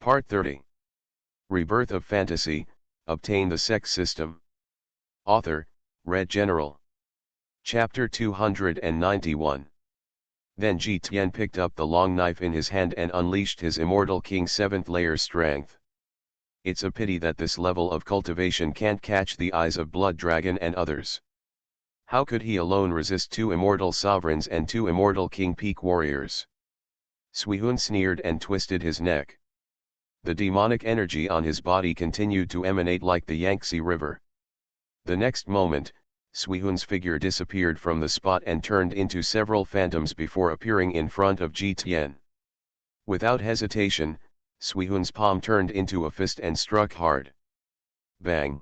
Part 30. Rebirth of Fantasy, Obtain the Sect System. Author, Red General. Chapter 291. Then Ji Tian picked up the long knife in his hand and unleashed his immortal King 7th layer strength. It's a pity that this level of cultivation can't catch the eyes of Blood Dragon and others. How could he alone resist 2 immortal sovereigns and 2 immortal King Peak warriors? Suihun sneered and twisted his neck. The demonic energy on his body continued to emanate like the Yangtze River. The next moment, Suihun's figure disappeared from the spot and turned into several phantoms before appearing in front of Ji Tian. Without hesitation, Suihun's palm turned into a fist and struck hard. Bang!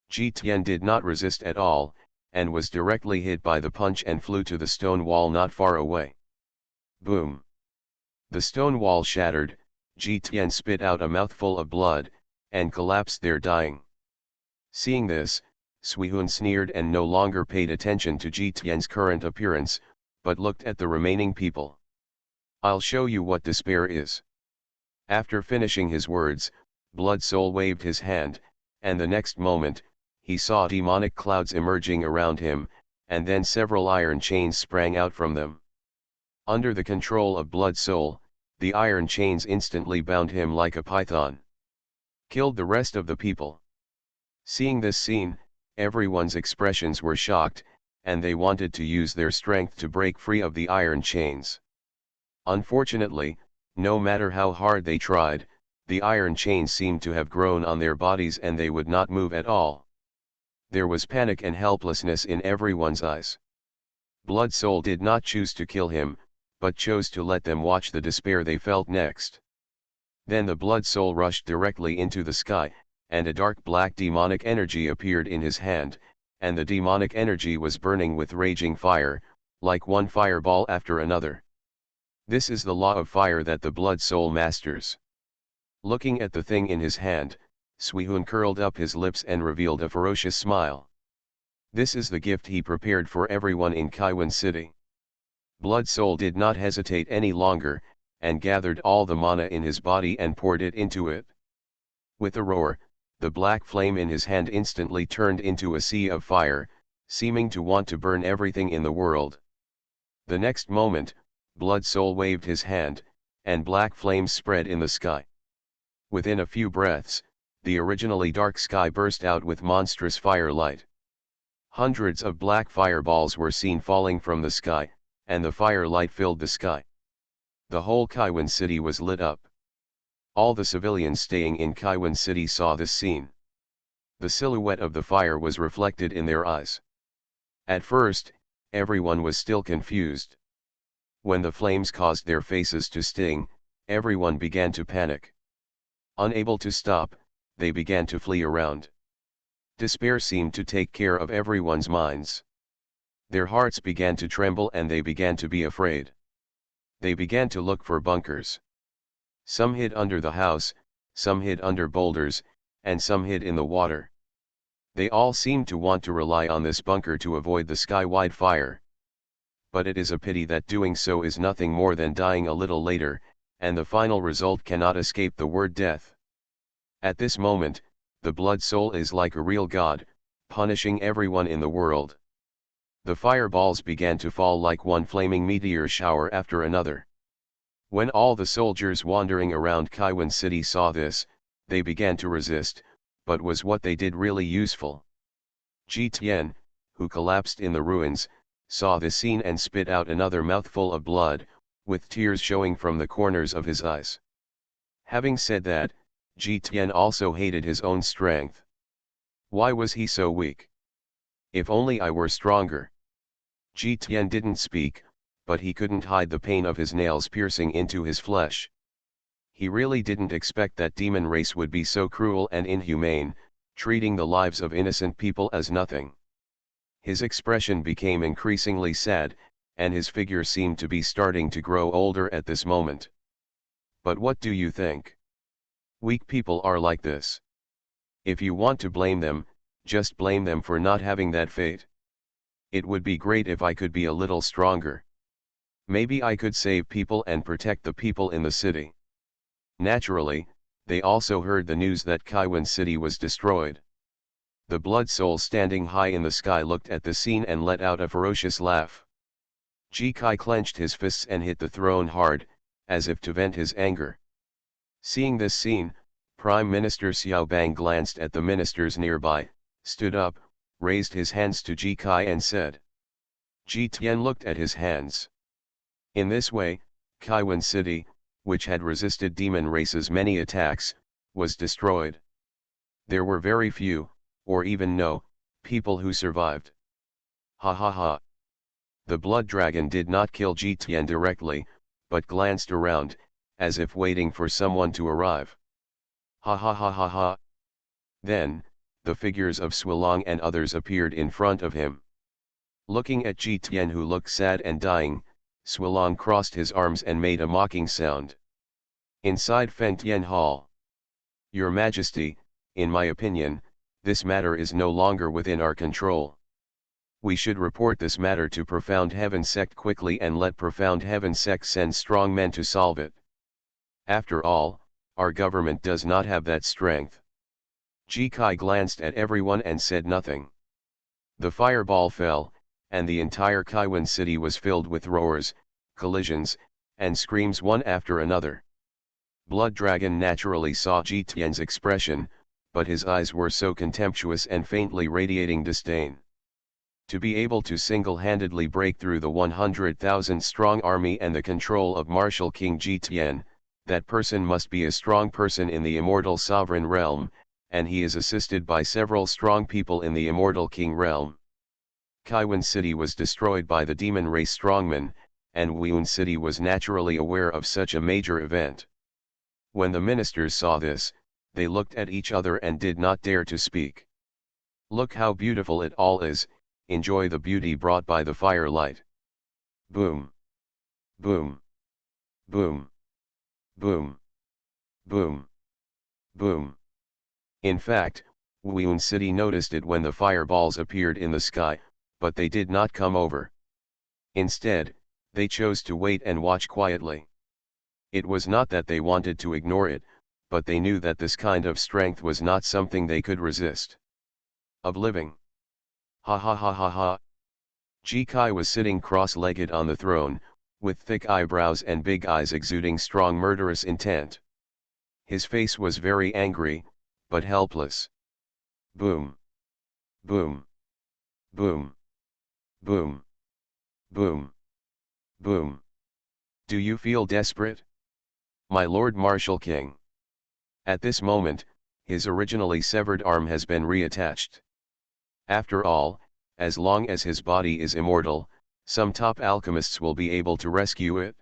Ji Tian did not resist at all, and was directly hit by the punch and flew to the stone wall not far away. Boom! The stone wall shattered. Ji Tian spit out a mouthful of blood, and collapsed there dying. Seeing this, Suihun sneered and no longer paid attention to Ji Tian's current appearance, but looked at the remaining people. I'll show you what despair is. After finishing his words, Blood Soul waved his hand, and the next moment, he saw demonic clouds emerging around him, and then several iron chains sprang out from them. Under the control of Blood Soul, the iron chains instantly bound him like a python. Killed the rest of the people. Seeing this scene, everyone's expressions were shocked, and they wanted to use their strength to break free of the iron chains. Unfortunately, no matter how hard they tried, the iron chains seemed to have grown on their bodies and they would not move at all. There was panic and helplessness in everyone's eyes. Blood Soul did not choose to kill him, but chose to let them watch the despair they felt next. Then the Blood Soul rushed directly into the sky, and a dark black demonic energy appeared in his hand, and the demonic energy was burning with raging fire, like one fireball after another. This is the law of fire that the Blood Soul masters. Looking at the thing in his hand, Suihun curled up his lips and revealed a ferocious smile. This is the gift he prepared for everyone in Kaiwan City. Blood Soul did not hesitate any longer, and gathered all the mana in his body and poured it into it. With a roar, the black flame in his hand instantly turned into a sea of fire, seeming to want to burn everything in the world. The next moment, Blood Soul waved his hand, and black flames spread in the sky. Within a few breaths, the originally dark sky burst out with monstrous firelight. Hundreds of black fireballs were seen falling from the sky, and the firelight filled the sky. The whole Kaiwan City was lit up. All the civilians staying in Kaiwan City saw this scene. The silhouette of the fire was reflected in their eyes. At first, everyone was still confused. When the flames caused their faces to sting, everyone began to panic. Unable to stop, they began to flee around. Despair seemed to take care of everyone's minds. Their hearts began to tremble and they began to be afraid. They began to look for bunkers. Some hid under the house, some hid under boulders, and some hid in the water. They all seemed to want to rely on this bunker to avoid the sky-wide fire. But it is a pity that doing so is nothing more than dying a little later, and the final result cannot escape the word death. At this moment, the Blood Soul is like a real god, punishing everyone in the world. The fireballs began to fall like one flaming meteor shower after another. When all the soldiers wandering around Kaiwan City saw this, they began to resist, but was what they did really useful? Ji Tian, who collapsed in the ruins, saw this scene and spit out another mouthful of blood, with tears showing from the corners of his eyes. Having said that, Ji Tian also hated his own strength. Why was he so weak? If only I were stronger. Ji Tian didn't speak, but he couldn't hide the pain of his nails piercing into his flesh. He really didn't expect that demon race would be so cruel and inhumane, treating the lives of innocent people as nothing. His expression became increasingly sad, and his figure seemed to be starting to grow older at this moment. But what do you think? Weak people are like this. If you want to blame them, just blame them for not having that fate. It would be great if I could be a little stronger. Maybe I could save people and protect the people in the city. Naturally, they also heard the news that Kaiwan City was destroyed. The Blood Soul standing high in the sky looked at the scene and let out a ferocious laugh. Ji Kai clenched his fists and hit the throne hard, as if to vent his anger. Seeing this scene, Prime Minister Xiao Bang glanced at the ministers nearby, stood up, raised his hands to Ji Kai and said. Ji Tian looked at his hands. In this way, Kaiwan City, which had resisted demon race's many attacks, was destroyed. There were very few, or even no, people who survived. Ha ha ha. The blood dragon did not kill Ji Tian directly, but glanced around, as if waiting for someone to arrive. Ha ha ha ha ha. Then, the figures of Swilong and others appeared in front of him. Looking at Ji Tian, who looked sad and dying, Swilong crossed his arms and made a mocking sound. Inside Feng Tian Hall. Your Majesty, in my opinion, this matter is no longer within our control. We should report this matter to Profound Heaven Sect quickly and let Profound Heaven Sect send strong men to solve it. After all, our government does not have that strength. Ji Kai glanced at everyone and said nothing. The fireball fell, and the entire Kaiwan city was filled with roars, collisions, and screams one after another. Blood Dragon naturally saw Ji Tian's expression, but his eyes were so contemptuous and faintly radiating disdain. To be able to single-handedly break through the 100,000-strong army and the control of Martial King Ji Tian, that person must be a strong person in the immortal sovereign realm, and he is assisted by several strong people in the immortal king realm. Kaiwan City was destroyed by the demon race strongmen, and Weun City was naturally aware of such a major event. When the ministers saw this, they looked at each other and did not dare to speak. Look how beautiful it all is, enjoy the beauty brought by the firelight. Boom. Boom. Boom. Boom. Boom. Boom. In fact, Weun City noticed it when the fireballs appeared in the sky, but they did not come over. Instead, they chose to wait and watch quietly. It was not that they wanted to ignore it, but they knew that this kind of strength was not something they could resist. Of living. Ha ha ha ha ha. Ji Kai was sitting cross-legged on the throne, with thick eyebrows and big eyes exuding strong murderous intent. His face was very angry, but helpless. Boom. Boom. Boom. Boom. Boom. Boom. Do you feel desperate? My Lord Martial King. At this moment, his originally severed arm has been reattached. After all, as long as his body is immortal, some top alchemists will be able to rescue it.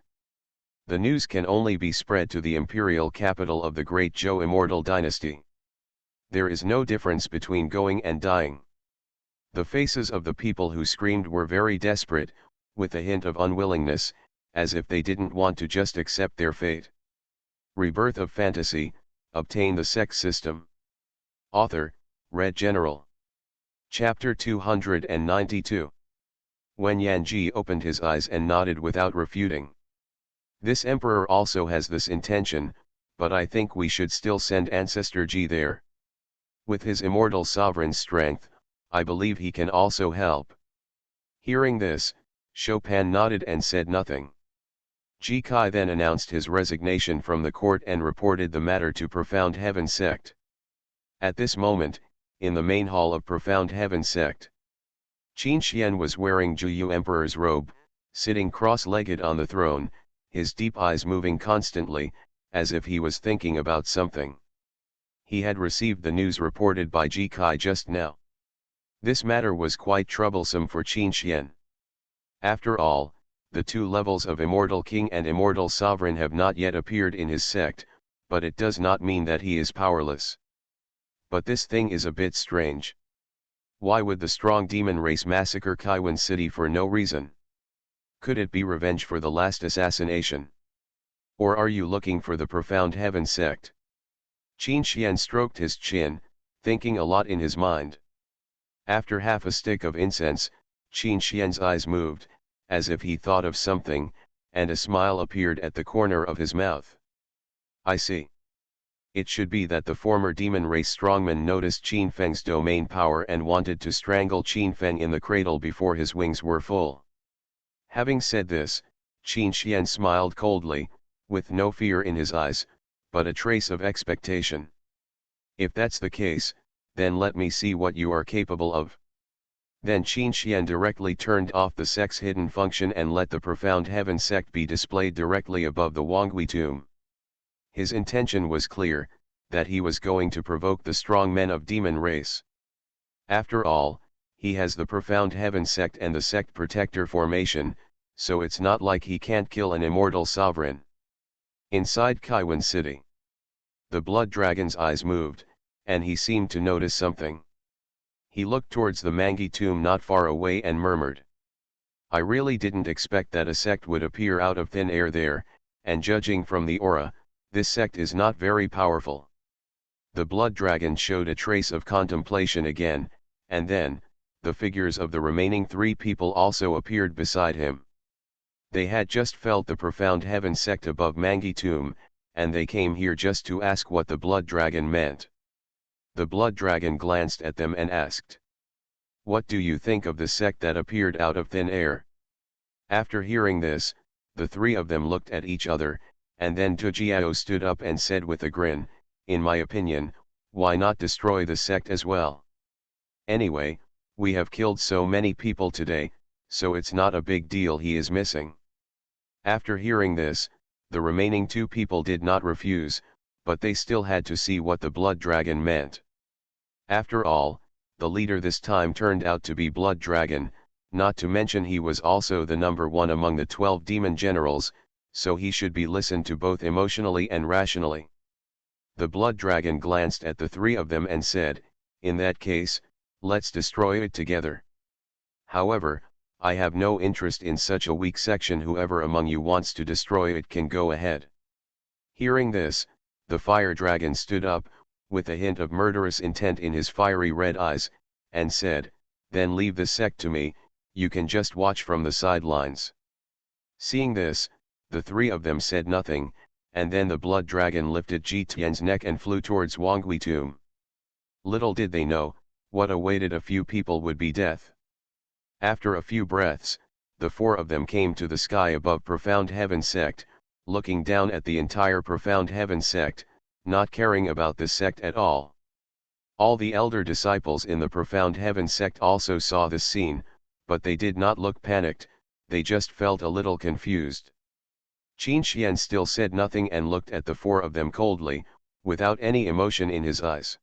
The news can only be spread to the imperial capital of the great Zhou immortal dynasty. There is no difference between going and dying. The faces of the people who screamed were very desperate, with a hint of unwillingness, as if they didn't want to just accept their fate. Rebirth of Fantasy, obtain the Sect system. Author, Red General. Chapter 292. When Yanji opened his eyes and nodded without refuting. This emperor also has this intention, but I think we should still send Ancestor Ji there. With his immortal sovereign's strength, I believe he can also help. Hearing this, Chopin nodded and said nothing. Ji Kai then announced his resignation from the court and reported the matter to Profound Heaven Sect. At this moment, in the main hall of Profound Heaven Sect, Qin Xian was wearing Juyu Emperor's robe, sitting cross-legged on the throne, his deep eyes moving constantly, as if he was thinking about something. He had received the news reported by Ji Kai just now. This matter was quite troublesome for Qin Xian. After all, the two levels of Immortal King and Immortal Sovereign have not yet appeared in his sect, but it does not mean that he is powerless. But this thing is a bit strange. Why would the strong demon race massacre Kaiwan City for no reason? Could it be revenge for the last assassination? Or are you looking for the Profound Heaven Sect? Qin Xian stroked his chin, thinking a lot in his mind. After half a stick of incense, Qin Xian's eyes moved, as if he thought of something, and a smile appeared at the corner of his mouth. I see. It should be that the former demon race strongman noticed Qin Feng's domain power and wanted to strangle Qin Feng in the cradle before his wings were full. Having said this, Qin Xian smiled coldly, with no fear in his eyes, but a trace of expectation. If that's the case, then let me see what you are capable of. Then Qin Xian directly turned off the sect's hidden function and let the profound heaven sect be displayed directly above the Wangui tomb. His intention was clear, that he was going to provoke the strong men of demon race. After all, he has the profound heaven sect and the sect protector formation, so it's not like he can't kill an immortal sovereign. Inside Kaiwan City, the blood dragon's eyes moved, and he seemed to notice something. He looked towards the Mangi tomb not far away and murmured, "I really didn't expect that a sect would appear out of thin air there, and judging from the aura, this sect is not very powerful." The blood dragon showed a trace of contemplation again, and then, the figures of the remaining 3 people also appeared beside him. They had just felt the profound heaven sect above Mangi tomb, and they came here just to ask what the blood dragon meant. The blood dragon glanced at them and asked, "What do you think of the sect that appeared out of thin air?" After hearing this, the 3 of them looked at each other, and then Tujiao stood up and said with a grin, "In my opinion, why not destroy the sect as well? Anyway, we have killed so many people today, so it's not a big deal he is missing." After hearing this, the remaining 2 people did not refuse, but they still had to see what the blood dragon meant. After all, the leader this time turned out to be Blood Dragon, not to mention he was also the number 1 among the 12 demon generals, so he should be listened to both emotionally and rationally. The Blood Dragon glanced at the 3 of them and said, "In that case, let's destroy it together. However, I have no interest in such a weak section. Whoever among you wants to destroy it can go ahead." Hearing this, the Fire Dragon stood up, with a hint of murderous intent in his fiery red eyes, and said, "Then leave the sect to me, you can just watch from the sidelines." Seeing this, the 3 of them said nothing, and then the blood dragon lifted Ji Tian's neck and flew towards Wangui tomb. Little did they know, what awaited a few people would be death. After a few breaths, the 4 of them came to the sky above Profound Heaven sect, looking down at the entire Profound Heaven sect, not caring about the sect at all. All the elder disciples in the Profound Heaven sect also saw this scene, but they did not look panicked, they just felt a little confused. Qin Xian still said nothing and looked at the 4 of them coldly, without any emotion in his eyes.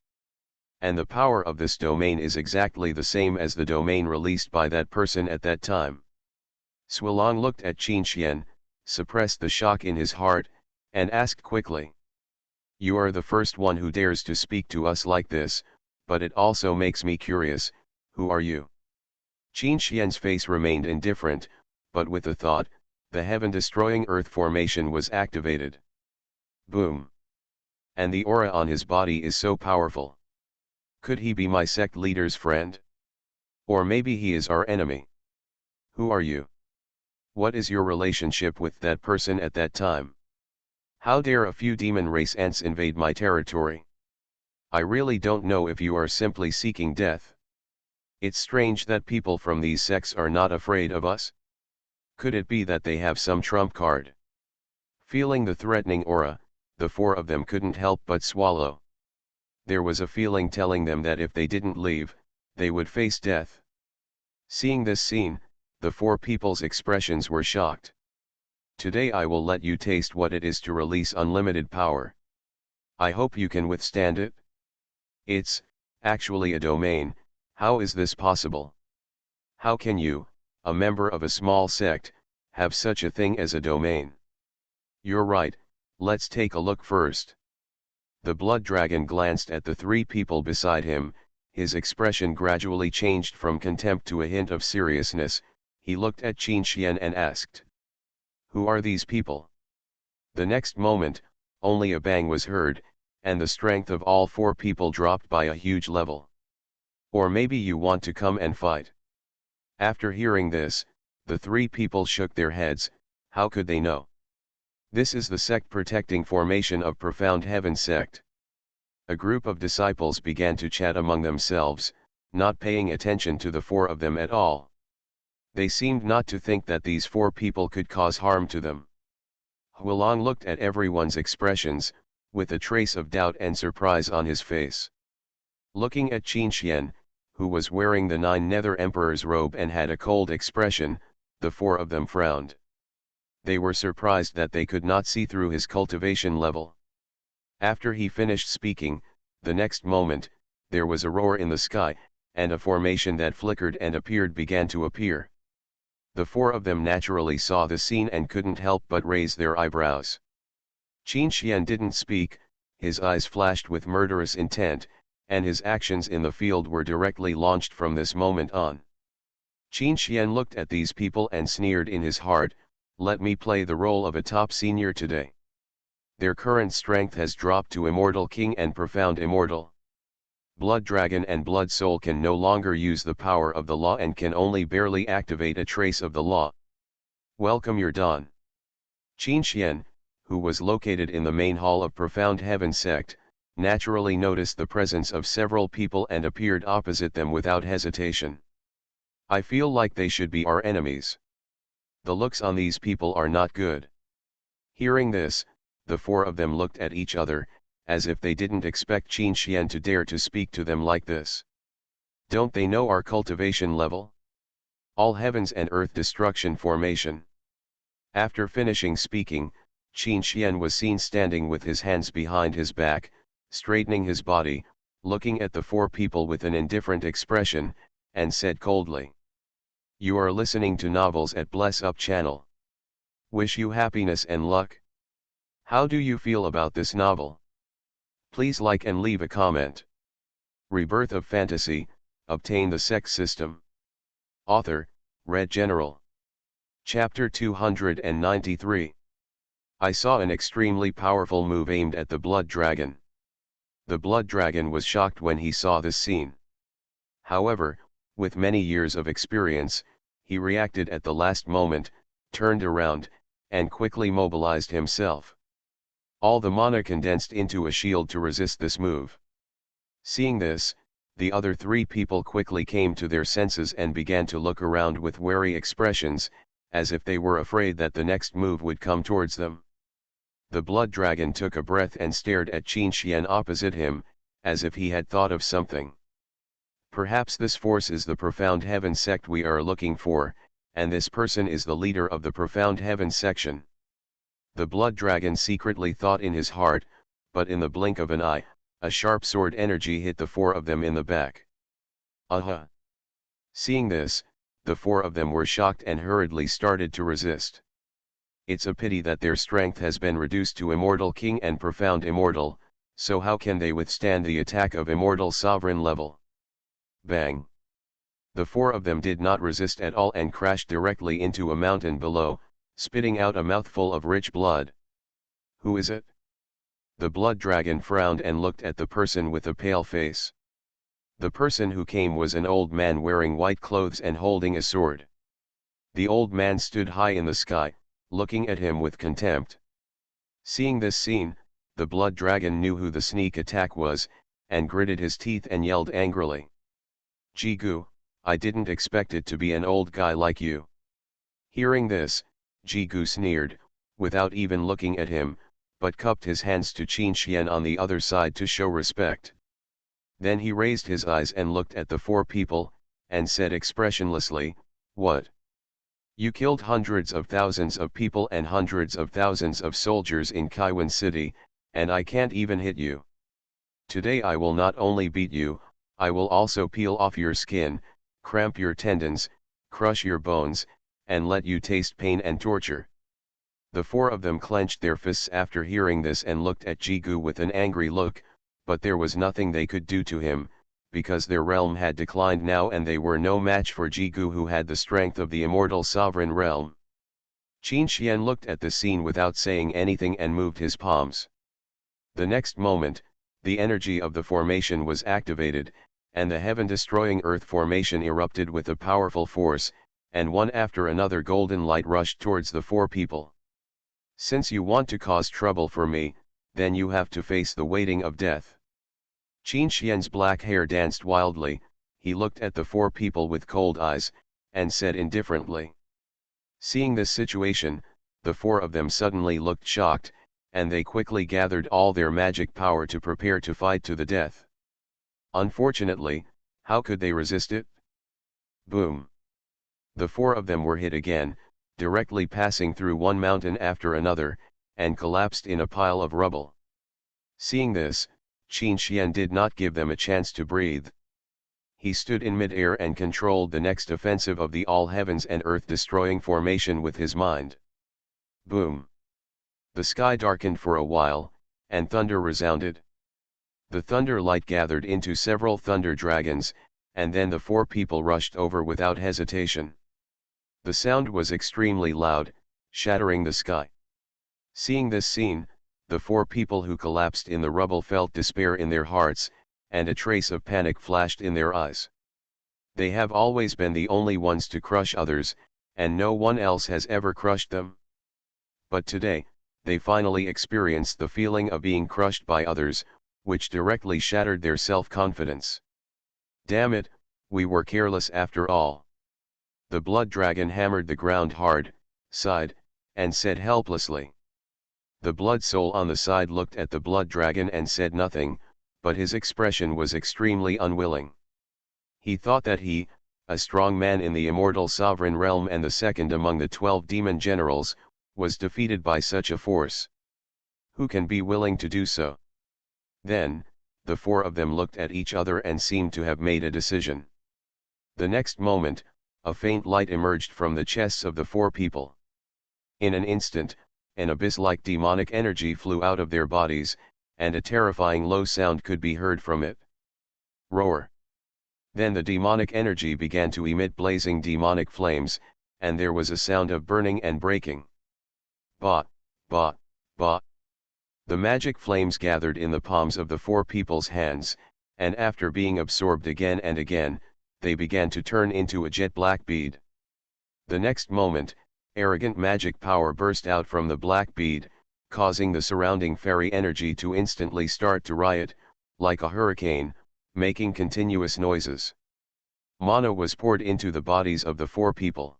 And the power of this domain is exactly the same as the domain released by that person at that time. Swilong looked at Qin Xian, suppressed the shock in his heart, and asked quickly, "You are the first one who dares to speak to us like this, but it also makes me curious, who are you?" Qin Xian's face remained indifferent, but with the thought, the heaven-destroying earth formation was activated. Boom! And the aura on his body is so powerful. Could he be my sect leader's friend? Or maybe he is our enemy? Who are you? What is your relationship with that person at that time? How dare a few demon race ants invade my territory? I really don't know if you are simply seeking death. It's strange that people from these sects are not afraid of us. Could it be that they have some trump card? Feeling the threatening aura, the 4 of them couldn't help but swallow. There was a feeling telling them that if they didn't leave, they would face death. Seeing this scene, the 4 people's expressions were shocked. Today I will let you taste what it is to release unlimited power. I hope you can withstand it. It's, actually a domain. How is this possible? How can you, a member of a small sect, have such a thing as a domain? You're right, let's take a look first. The blood dragon glanced at the 3 people beside him, his expression gradually changed from contempt to a hint of seriousness. He looked at Qin Xian and asked, "Who are these people?" The next moment, only a bang was heard, and the strength of all 4 people dropped by a huge level. "Or maybe you want to come and fight?" After hearing this, the 3 people shook their heads. How could they know? This is the sect protecting formation of Profound Heaven Sect. A group of disciples began to chat among themselves, not paying attention to the four of them at all. They seemed not to think that these four people could cause harm to them. Hualong looked at everyone's expressions, with a trace of doubt and surprise on his face. Looking at Qin Xian, who was wearing the Nine Nether Emperor's robe and had a cold expression, the four of them frowned. They were surprised that they could not see through his cultivation level. After he finished speaking, the next moment, there was a roar in the sky, and a formation that flickered and appeared began to appear. The four of them naturally saw the scene and couldn't help but raise their eyebrows. Qin Xian didn't speak, his eyes flashed with murderous intent, and his actions in the field were directly launched from this moment on. Qin Xian looked at these people and sneered in his heart, "Let me play the role of a top senior today. Their current strength has dropped to Immortal King and Profound Immortal. Blood Dragon and Blood Soul can no longer use the power of the law and can only barely activate a trace of the law. Welcome your dawn." Qin Xian, who was located in the main hall of Profound Heaven Sect, naturally noticed the presence of several people and appeared opposite them without hesitation. "I feel like they should be our enemies. The looks on these people are not good." Hearing this, the four of them looked at each other, as if they didn't expect Qin Xian to dare to speak to them like this. Don't they know our cultivation level? All heavens and earth destruction formation. After finishing speaking, Qin Xian was seen standing with his hands behind his back, straightening his body, looking at the four people with an indifferent expression, and said coldly, "You are listening to novels at Bless Up channel. Wish you happiness and luck. How do you feel about this novel? Please like and leave a comment. Rebirth of Fantasy, Obtain the Sect System. Author, Red General. Chapter 293. I saw an extremely powerful move aimed at the Blood Dragon. The Blood Dragon was shocked when he saw this scene. However, with many years of experience, he reacted at the last moment, turned around, and quickly mobilized himself. All the mana condensed into a shield to resist this move. Seeing this, the other three people quickly came to their senses and began to look around with wary expressions, as if they were afraid that the next move would come towards them. The Blood Dragon took a breath and stared at Qin Xian opposite him, as if he had thought of something. Perhaps this force is the Profound Heaven Sect we are looking for, and this person is the leader of the Profound Heaven section. The Blood Dragon secretly thought in his heart, but in the blink of an eye, a sharp sword energy hit the four of them in the back. Aha! Seeing this, the four of them were shocked and hurriedly started to resist. It's a pity that their strength has been reduced to Immortal King and Profound Immortal, so how can they withstand the attack of Immortal Sovereign level? Bang! The four of them did not resist at all and crashed directly into a mountain below, spitting out a mouthful of rich blood. Who is it? The Blood Dragon frowned and looked at the person with a pale face. The person who came was an old man wearing white clothes and holding a sword. The old man stood high in the sky, looking at him with contempt. Seeing this scene, the Blood Dragon knew who the sneak attack was, and gritted his teeth and yelled angrily. "Jigu, I didn't expect it to be an old guy like you." Hearing this, Jigu sneered, without even looking at him, but cupped his hands to Qin Xian on the other side to show respect. Then he raised his eyes and looked at the four people, and said expressionlessly, "What? You killed hundreds of thousands of people and hundreds of thousands of soldiers in Kaiwan City, and I can't even hit you. Today I will not only beat you, I will also peel off your skin, cramp your tendons, crush your bones, and let you taste pain and torture." The four of them clenched their fists after hearing this and looked at Jigu with an angry look, but there was nothing they could do to him, because their realm had declined now and they were no match for Jigu who had the strength of the Immortal Sovereign realm. Qin Xian looked at the scene without saying anything and moved his palms. The next moment, the energy of the formation was activated, and the heaven-destroying earth formation erupted with a powerful force, and one after another golden light rushed towards the four people. Since you want to cause trouble for me, then you have to face the waiting of death. Qin Xian's black hair danced wildly, he looked at the four people with cold eyes, and said indifferently. Seeing this situation, the four of them suddenly looked shocked, and they quickly gathered all their magic power to prepare to fight to the death. Unfortunately, how could they resist it? Boom! The four of them were hit again, directly passing through one mountain after another, and collapsed in a pile of rubble. Seeing this, Qin Xian did not give them a chance to breathe. He stood in mid-air and controlled the next offensive of the all heavens and earth destroying formation with his mind. Boom! The sky darkened for a while, and thunder resounded. The thunder light gathered into several thunder dragons, and then the four people rushed over without hesitation. The sound was extremely loud, shattering the sky. Seeing this scene, the four people who collapsed in the rubble felt despair in their hearts, and a trace of panic flashed in their eyes. They have always been the only ones to crush others, and no one else has ever crushed them. But today, they finally experienced the feeling of being crushed by others, which directly shattered their self-confidence. Damn it, we were careless after all. The blood dragon hammered the ground hard, sighed, and said helplessly. The blood soul on the side looked at the blood dragon and said nothing, but his expression was extremely unwilling. He thought that he, a strong man in the immortal sovereign realm and the second among the 12 demon generals, was defeated by such a force. Who can be willing to do so? Then, the four of them looked at each other and seemed to have made a decision. The next moment, a faint light emerged from the chests of the four people. In an instant, an abyss-like demonic energy flew out of their bodies, and a terrifying low sound could be heard from it. Roar! Then the demonic energy began to emit blazing demonic flames, and there was a sound of burning and breaking. Ba, ba, ba. The magic flames gathered in the palms of the four people's hands, and after being absorbed again and again, they began to turn into a jet black bead. The next moment, arrogant magic power burst out from the black bead, causing the surrounding fairy energy to instantly start to riot, like a hurricane, making continuous noises. Mana was poured into the bodies of the four people.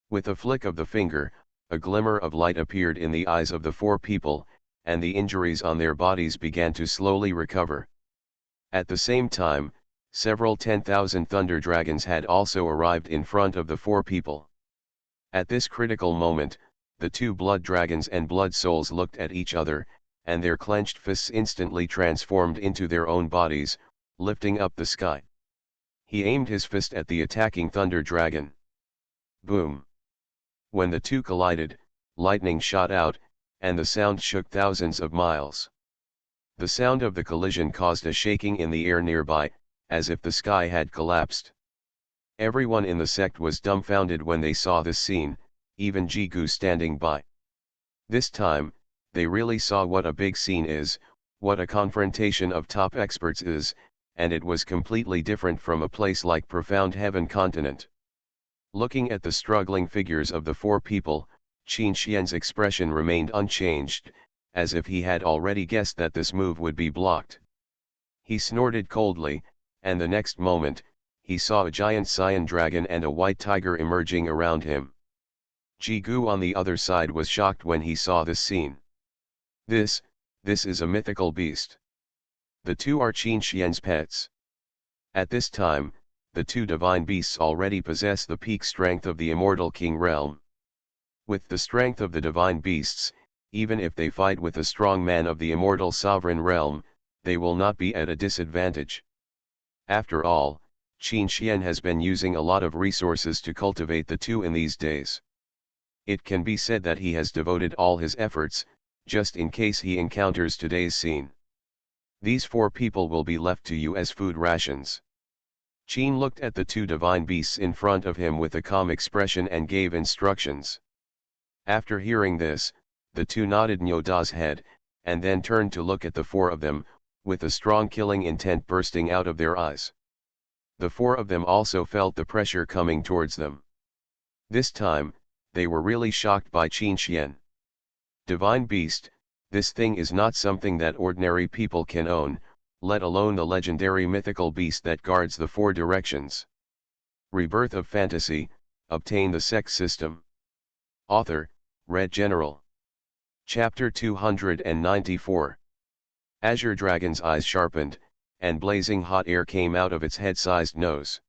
With a flick of the finger, a glimmer of light appeared in the eyes of the four people, and the injuries on their bodies began to slowly recover. At the same time, several 10,000 thunder dragons had also arrived in front of the four people. At this critical moment, the two blood dragons and blood souls looked at each other, and their clenched fists instantly transformed into their own bodies, lifting up the sky. He aimed his fist at the attacking thunder dragon. Boom! When the two collided, lightning shot out, and the sound shook thousands of miles. The sound of the collision caused a shaking in the air nearby, as if the sky had collapsed. Everyone in the sect was dumbfounded when they saw this scene, even Jigu standing by. This time, they really saw what a big scene is, what a confrontation of top experts is, and it was completely different from a place like Profound Heaven Continent. Looking at the struggling figures of the four people, Qin Xian's expression remained unchanged, as if he had already guessed that this move would be blocked. He snorted coldly, and the next moment, he saw a giant cyan dragon and a white tiger emerging around him. Jigu on the other side was shocked when he saw this scene. This is a mythical beast. The two are Qin Xian's pets. At this time, the two divine beasts already possess the peak strength of the immortal king realm. With the strength of the divine beasts, even if they fight with a strong man of the immortal sovereign realm, they will not be at a disadvantage. After all, Qin Xian has been using a lot of resources to cultivate the two in these days. It can be said that he has devoted all his efforts, just in case he encounters today's scene. These four people will be left to you as food rations. Qin looked at the two divine beasts in front of him with a calm expression and gave instructions. After hearing this, the two nodded Nyoda's head, and then turned to look at the four of them, with a strong killing intent bursting out of their eyes. The four of them also felt the pressure coming towards them. This time, they were really shocked by Qin Xian. Divine beast, this thing is not something that ordinary people can own, let alone the legendary mythical beast that guards the four directions. Rebirth of Fantasy, obtain the Sect system. Author, Red General. Chapter 294. Azure Dragon's eyes sharpened, and blazing hot air came out of its head-sized nose.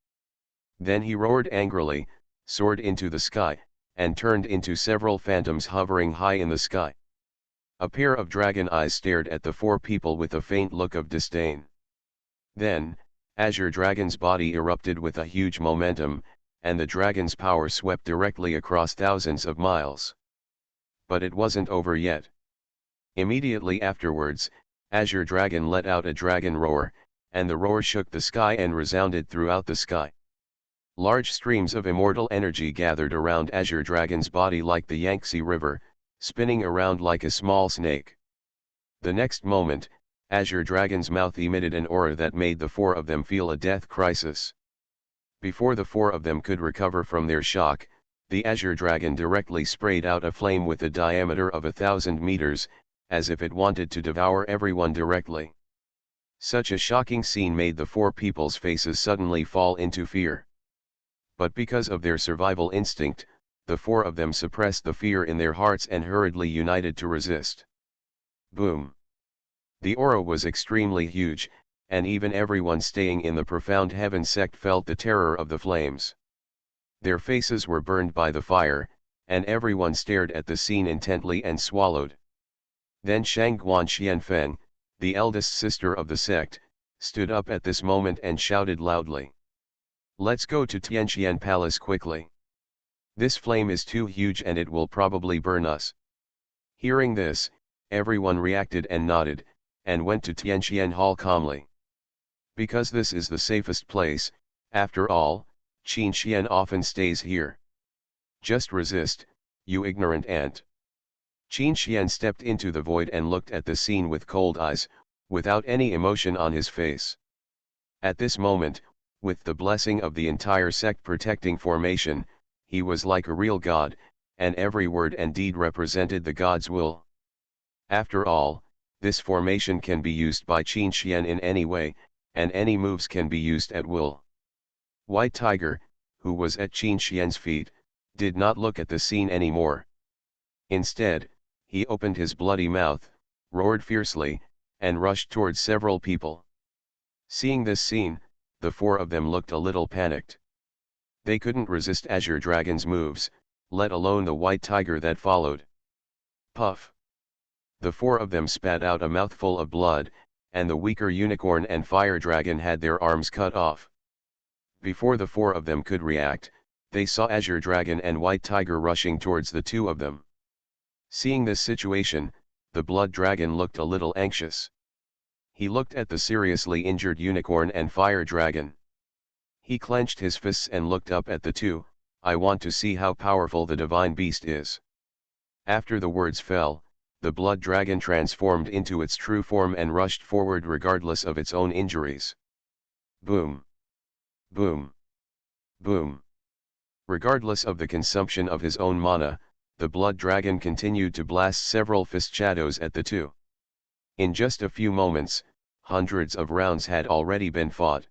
Then he roared angrily, soared into the sky, and turned into several phantoms hovering high in the sky. A pair of dragon eyes stared at the four people with a faint look of disdain. Then, Azure Dragon's body erupted with a huge momentum, and the dragon's power swept directly across thousands of miles. But it wasn't over yet. Immediately afterwards, Azure Dragon let out a dragon roar, and the roar shook the sky and resounded throughout the sky. Large streams of immortal energy gathered around Azure Dragon's body like the Yangtze River, spinning around like a small snake. The next moment, Azure Dragon's mouth emitted an aura that made the four of them feel a death crisis. Before the four of them could recover from their shock, the Azure Dragon directly sprayed out a flame with a diameter of 1,000 meters, as if it wanted to devour everyone directly. Such a shocking scene made the four people's faces suddenly fall into fear. But because of their survival instinct, the four of them suppressed the fear in their hearts and hurriedly united to resist. Boom! The aura was extremely huge, and even everyone staying in the profound heaven sect felt the terror of the flames. Their faces were burned by the fire, and everyone stared at the scene intently and swallowed. Then Shangguan Xianfeng, the eldest sister of the sect, stood up at this moment and shouted loudly. "Let's go to Tianqian Palace quickly. This flame is too huge and it will probably burn us." Hearing this, everyone reacted and nodded, and went to Tianqian Hall calmly. Because this is the safest place, after all, Qin Xian often stays here. Just resist, you ignorant ant. Qin Xian stepped into the void and looked at the scene with cold eyes, without any emotion on his face. At this moment, with the blessing of the entire sect protecting formation, he was like a real god, and every word and deed represented the god's will. After all, this formation can be used by Qin Xian in any way, and any moves can be used at will. White Tiger, who was at Qin Xian's feet, did not look at the scene anymore. Instead, he opened his bloody mouth, roared fiercely, and rushed towards several people. Seeing this scene, the four of them looked a little panicked. They couldn't resist Azure Dragon's moves, let alone the white tiger that followed. Puff! The four of them spat out a mouthful of blood, and the weaker unicorn and fire dragon had their arms cut off. Before the four of them could react, they saw Azure Dragon and White Tiger rushing towards the two of them. Seeing this situation, the Blood Dragon looked a little anxious. He looked at the seriously injured unicorn and fire dragon. He clenched his fists and looked up at the two. "I want to see how powerful the divine beast is." After the words fell, the Blood Dragon transformed into its true form and rushed forward regardless of its own injuries. Boom! Boom! Boom! Regardless of the consumption of his own mana, the Blood Dragon continued to blast several fist shadows at the two. In just a few moments, hundreds of rounds had already been fought.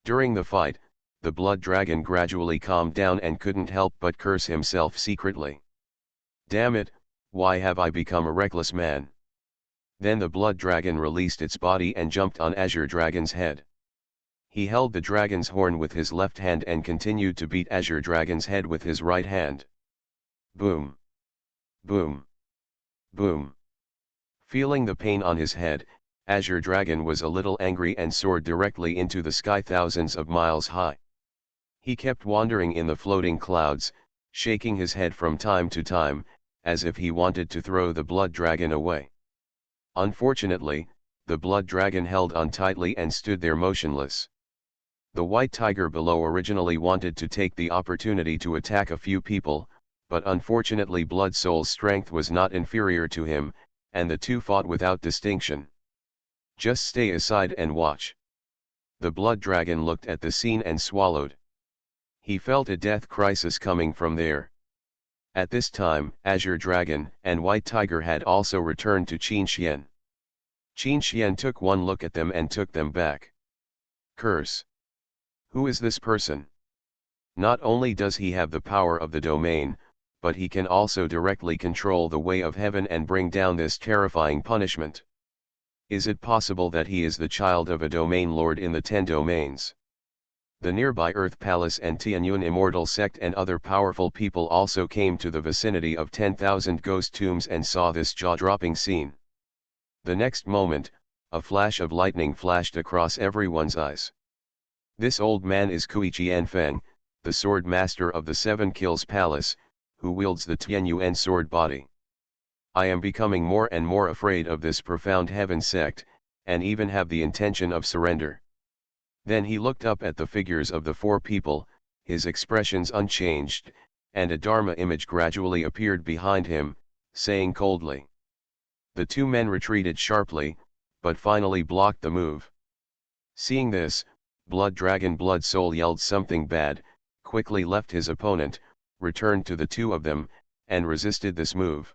During the fight, the Blood Dragon gradually calmed down and couldn't help but curse himself secretly. "Damn it, why have I become a reckless man?" Then the Blood Dragon released its body and jumped on Azure Dragon's head. He held the dragon's horn with his left hand and continued to beat Azure Dragon's head with his right hand. Boom! Boom! Boom! Feeling the pain on his head, Azure Dragon was a little angry and soared directly into the sky thousands of miles high. He kept wandering in the floating clouds, shaking his head from time to time, as if he wanted to throw the Blood Dragon away. Unfortunately, the Blood Dragon held on tightly and stood there motionless. The White Tiger below originally wanted to take the opportunity to attack a few people, but unfortunately Blood Soul's strength was not inferior to him, and the two fought without distinction. "Just stay aside and watch." The Blood Dragon looked at the scene and swallowed. He felt a death crisis coming from there. At this time, Azure Dragon and White Tiger had also returned to Qin Xian. Qin Xian took one look at them and took them back. Curse! Who is this person? Not only does he have the power of the domain, but he can also directly control the way of heaven and bring down this terrifying punishment. Is it possible that he is the child of a domain lord in the 10 domains? The nearby Earth Palace and Tianyun Immortal Sect and other powerful people also came to the vicinity of 10,000 ghost tombs and saw this jaw-dropping scene. The next moment, a flash of lightning flashed across everyone's eyes. This old man is Kui Jianfeng, the sword master of the 7 Kills Palace, who wields the Tianyuan sword body. I am becoming more and more afraid of this profound heaven sect, and even have the intention of surrender. Then he looked up at the figures of the 4 people, his expressions unchanged, and a Dharma image gradually appeared behind him, saying coldly. The 2 men retreated sharply, but finally blocked the move. Seeing this, Blood Dragon Blood Soul yelled something bad, quickly left his opponent, returned to the 2 of them, and resisted this move.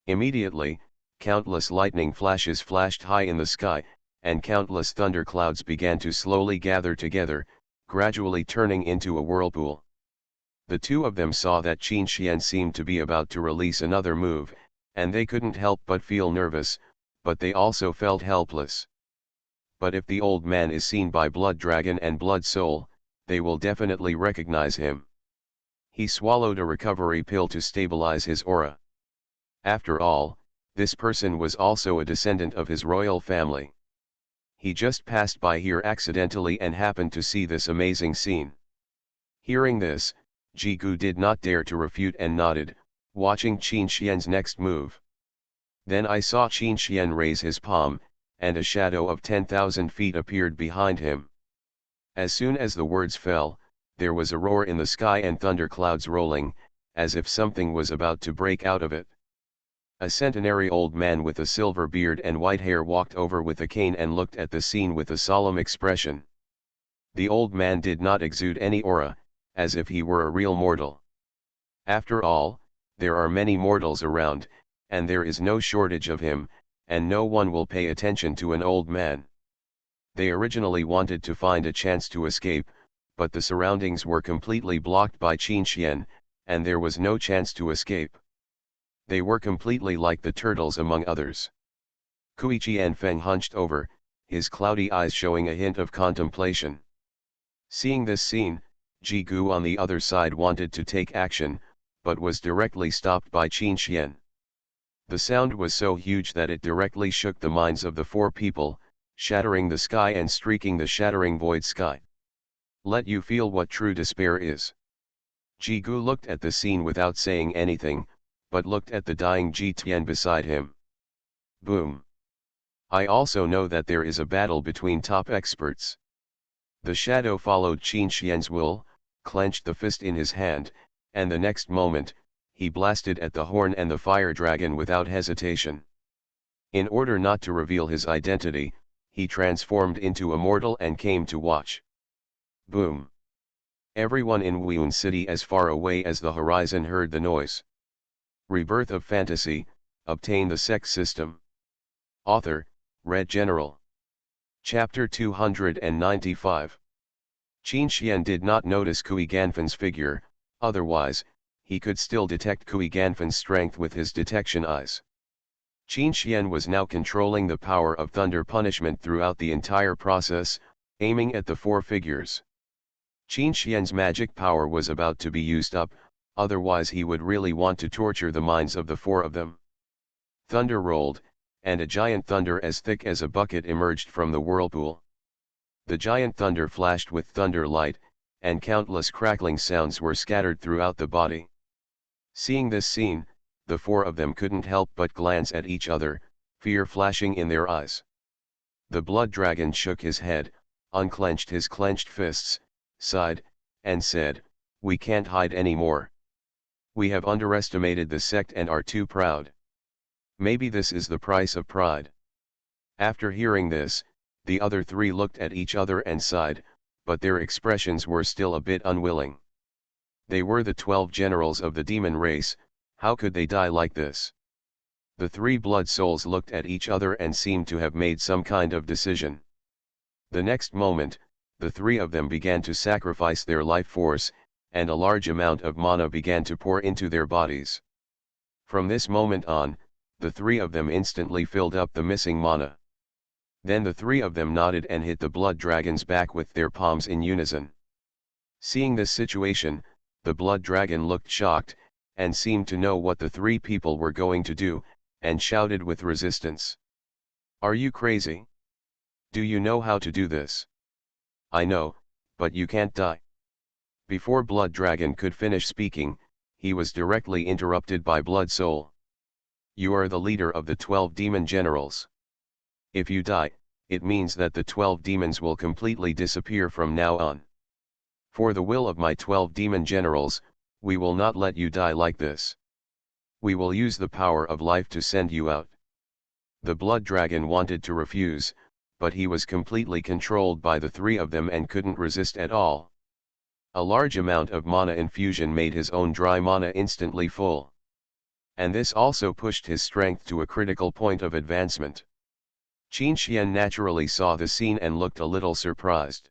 Immediately, countless lightning flashes flashed high in the sky, and countless thunderclouds began to slowly gather together, gradually turning into a whirlpool. The 2 of them saw that Qin Xian seemed to be about to release another move, and they couldn't help but feel nervous, but they also felt helpless. But if the old man is seen by Blood Dragon and Blood Soul, they will definitely recognize him. He swallowed a recovery pill to stabilize his aura. After all, this person was also a descendant of his royal family. He just passed by here accidentally and happened to see this amazing scene. Hearing this, Ji Gu did not dare to refute and nodded, watching Qin Xian's next move. Then I saw Qin Xian raise his palm, and a shadow of 10,000 feet appeared behind him. As soon as the words fell, there was a roar in the sky and thunderclouds rolling, as if something was about to break out of it. A centenary old man with a silver beard and white hair walked over with a cane and looked at the scene with a solemn expression. The old man did not exude any aura, as if he were a real mortal. After all, there are many mortals around, and there is no shortage of him, and no one will pay attention to an old man. They originally wanted to find a chance to escape, but the surroundings were completely blocked by Qin Xian, and there was no chance to escape. They were completely like the turtles among others. Kui Jianfeng hunched over, his cloudy eyes showing a hint of contemplation. Seeing this scene, Ji Gu on the other side wanted to take action, but was directly stopped by Qin Xian. The sound was so huge that it directly shook the minds of the 4 people, shattering the sky and streaking the shattering void sky. Let you feel what true despair is. Ji Gu looked at the scene without saying anything, but looked at the dying Ji Tian beside him. Boom. I also know that there is a battle between top experts. The shadow followed Qin Xian's will, clenched the fist in his hand, and the next moment, he blasted at the horn and the fire dragon without hesitation. In order not to reveal his identity, he transformed into a mortal and came to watch. Boom. Everyone in Wuyun City as far away as the horizon heard the noise. Rebirth of Fantasy, obtain the Sect system. Author, Red General. Chapter 295. Qin Xian did not notice Kui Ganfen's figure, otherwise, he could still detect Kui Ganfen's strength with his detection eyes. Qin Xian was now controlling the power of thunder punishment throughout the entire process, aiming at the 4 figures. Qin Xian's magic power was about to be used up, otherwise he would really want to torture the minds of the 4 of them. Thunder rolled, and a giant thunder as thick as a bucket emerged from the whirlpool. The giant thunder flashed with thunder light, and countless crackling sounds were scattered throughout the body. Seeing this scene, the 4 of them couldn't help but glance at each other, fear flashing in their eyes. The blood dragon shook his head, unclenched his clenched fists, sighed, and said, "We can't hide anymore. We have underestimated the sect and are too proud. Maybe this is the price of pride." After hearing this, the other 3 looked at each other and sighed, but their expressions were still a bit unwilling. They were the 12 generals of the demon race. How could they die like this? The 3 blood souls looked at each other and seemed to have made some kind of decision. The next moment, the 3 of them began to sacrifice their life force, and a large amount of mana began to pour into their bodies. From this moment on, the 3 of them instantly filled up the missing mana. Then the 3 of them nodded and hit the blood dragon's back with their palms in unison. Seeing this situation, the blood dragon looked shocked, and seemed to know what the 3 people were going to do, and shouted with resistance. "Are you crazy? Do you know how to do this?" "I know, but you can't die." Before Blood Dragon could finish speaking, he was directly interrupted by Blood Soul. "You are the leader of the 12 demon generals. If you die, it means that the 12 demons will completely disappear from now on. For the will of my 12 demon generals, we will not let you die like this. We will use the power of life to send you out." The Blood Dragon wanted to refuse, but he was completely controlled by the 3 of them and couldn't resist at all. A large amount of mana infusion made his own dry mana instantly full. And this also pushed his strength to a critical point of advancement. Qin Xian naturally saw the scene and looked a little surprised.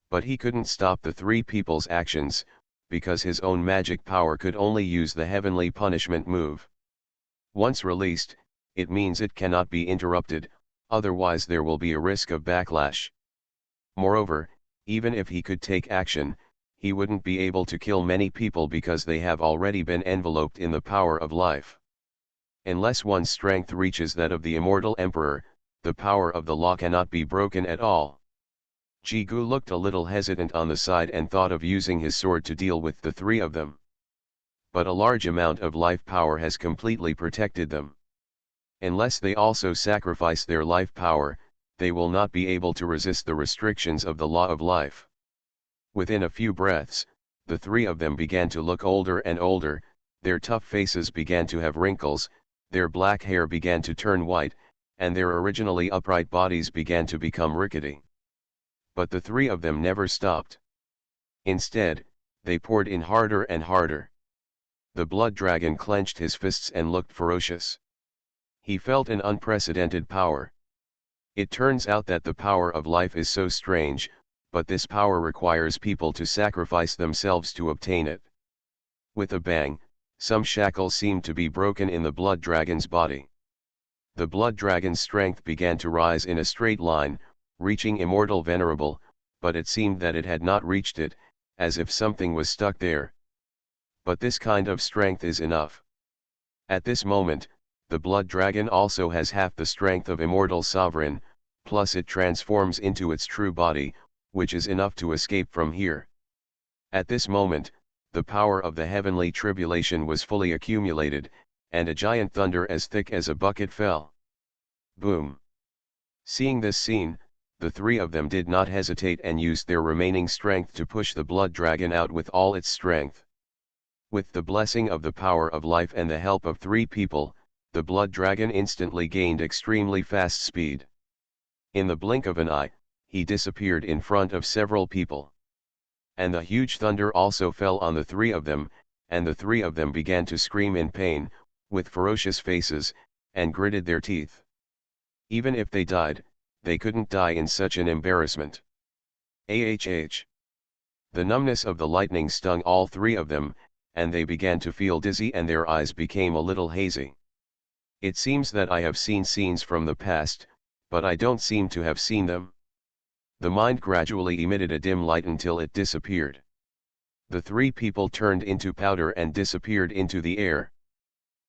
But he couldn't stop the 3 people's actions, because his own magic power could only use the heavenly punishment move. Once released, it means it cannot be interrupted, otherwise there will be a risk of backlash. Moreover, even if he could take action, he wouldn't be able to kill many people because they have already been enveloped in the power of life. Unless one's strength reaches that of the immortal emperor, the power of the law cannot be broken at all. Jigu looked a little hesitant on the side and thought of using his sword to deal with the 3 of them. But a large amount of life power has completely protected them. Unless they also sacrifice their life power, they will not be able to resist the restrictions of the law of life. Within a few breaths, the 3 of them began to look older and older, their tough faces began to have wrinkles, their black hair began to turn white, and their originally upright bodies began to become rickety. But the 3 of them never stopped. Instead, they poured in harder and harder. The blood dragon clenched his fists and looked ferocious. He felt an unprecedented power. It turns out that the power of life is so strange, but this power requires people to sacrifice themselves to obtain it. With a bang, some shackles seemed to be broken in the blood dragon's body. The blood dragon's strength began to rise in a straight line, reaching immortal venerable, but it seemed that it had not reached it, as if something was stuck there. But this kind of strength is enough. At this moment, the blood dragon also has half the strength of immortal sovereign, plus it transforms into its true body, which is enough to escape from here. At this moment, the power of the heavenly tribulation was fully accumulated, and a giant thunder as thick as a bucket fell. Boom! Seeing this scene, the 3 of them did not hesitate and used their remaining strength to push the blood dragon out with all its strength. With the blessing of the power of life and the help of 3 people, the blood dragon instantly gained extremely fast speed. In the blink of an eye, he disappeared in front of several people. And the huge thunder also fell on the 3 of them, and the 3 of them began to scream in pain, with ferocious faces, and gritted their teeth. Even if they died, they couldn't die in such an embarrassment. The numbness of the lightning stung all 3 of them, and they began to feel dizzy and their eyes became a little hazy. It seems that I have seen scenes from the past, but I don't seem to have seen them. The mind gradually emitted a dim light until it disappeared. The 3 people turned into powder and disappeared into the air.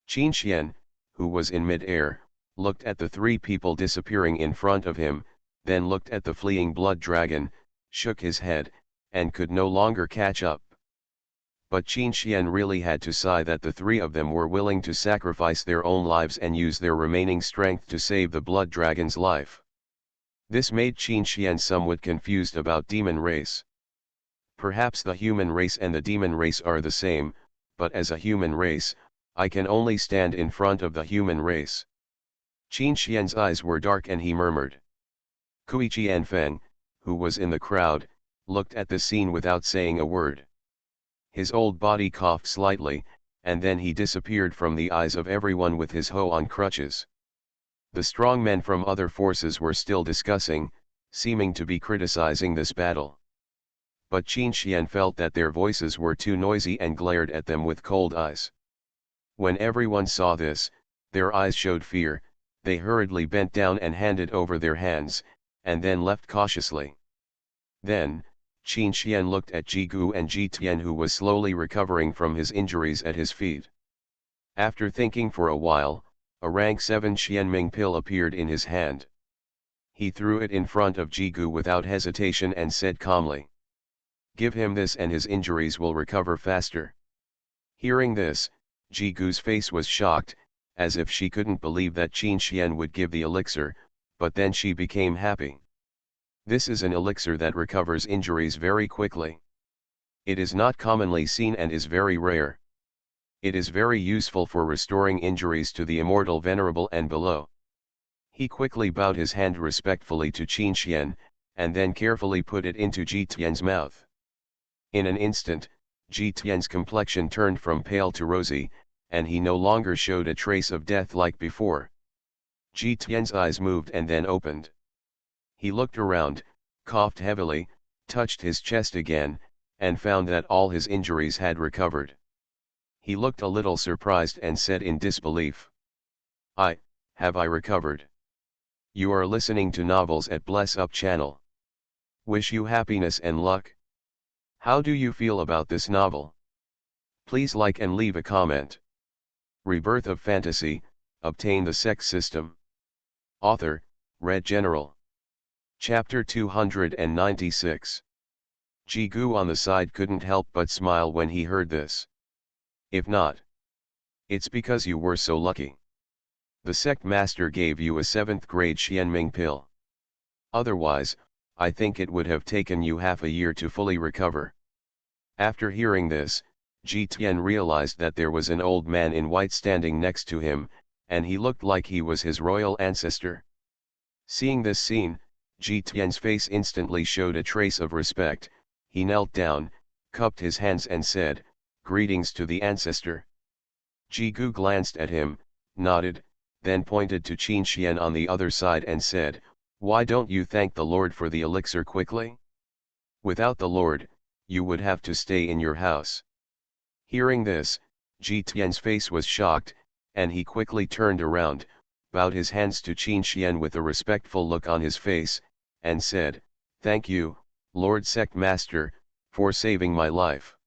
Qin Xian, who was in mid-air, looked at the 3 people disappearing in front of him, then looked at the fleeing blood dragon, shook his head, and could no longer catch up. But Qin Xian really had to sigh that the 3 of them were willing to sacrifice their own lives and use their remaining strength to save the blood dragon's life. This made Qin Xian somewhat confused about demon race. Perhaps the human race and the demon race are the same, but as a human race, I can only stand in front of the human race. Qin Xian's eyes were dark and he murmured. Kui Qianfeng, who was in the crowd, looked at the scene without saying a word. His old body coughed slightly, and then he disappeared from the eyes of everyone with his hoe on crutches. The strong men from other forces were still discussing, seeming to be criticizing this battle. But Qin Xian felt that their voices were too noisy and glared at them with cold eyes. When everyone saw this, their eyes showed fear. They hurriedly bent down and handed over their hands, and then left cautiously. Then, Qin Xian looked at Ji Gu and Ji Tian, who was slowly recovering from his injuries at his feet. After thinking for a while, a rank 7 Xianming pill appeared in his hand. He threw it in front of Ji Gu without hesitation and said calmly, "Give him this and his injuries will recover faster." Hearing this, Ji Gu's face was shocked, as if she couldn't believe that Qin Xian would give the elixir, but then she became happy. This is an elixir that recovers injuries very quickly. It is not commonly seen and is very rare. It is very useful for restoring injuries to the immortal venerable and below. He quickly bowed his hand respectfully to Qin Xian, and then carefully put it into Ji Tian's mouth. In an instant, Ji Tian's complexion turned from pale to rosy, and he no longer showed a trace of death like before. Ji Tian's eyes moved and then opened. He looked around, coughed heavily, touched his chest again, and found that all his injuries had recovered. He looked a little surprised and said in disbelief, Have I recovered? You are listening to novels at Bless Up channel. Wish you happiness and luck. How do you feel about this novel? Please like and leave a comment. Rebirth of Fantasy, Obtain the Sect System. Author, Red General. Chapter 296. Ji Gu on the side couldn't help but smile when he heard this. If not, it's because you were so lucky. The sect master gave you a 7th grade Xianming pill. Otherwise, I think it would have taken you half a year to fully recover. After hearing this, Ji Tian realized that there was an old man in white standing next to him, and he looked like he was his royal ancestor. Seeing this scene, Ji Tian's face instantly showed a trace of respect. He knelt down, cupped his hands and said, "Greetings to the ancestor." Ji Gu glanced at him, nodded, then pointed to Qin Xian on the other side and said, "Why don't you thank the Lord for the elixir quickly? Without the Lord, you would have to stay in your house." Hearing this, Ji Tian's face was shocked, and he quickly turned around, bowed his hands to Qin Xian with a respectful look on his face, and said, "Thank you, Lord Sect Master, for saving my life."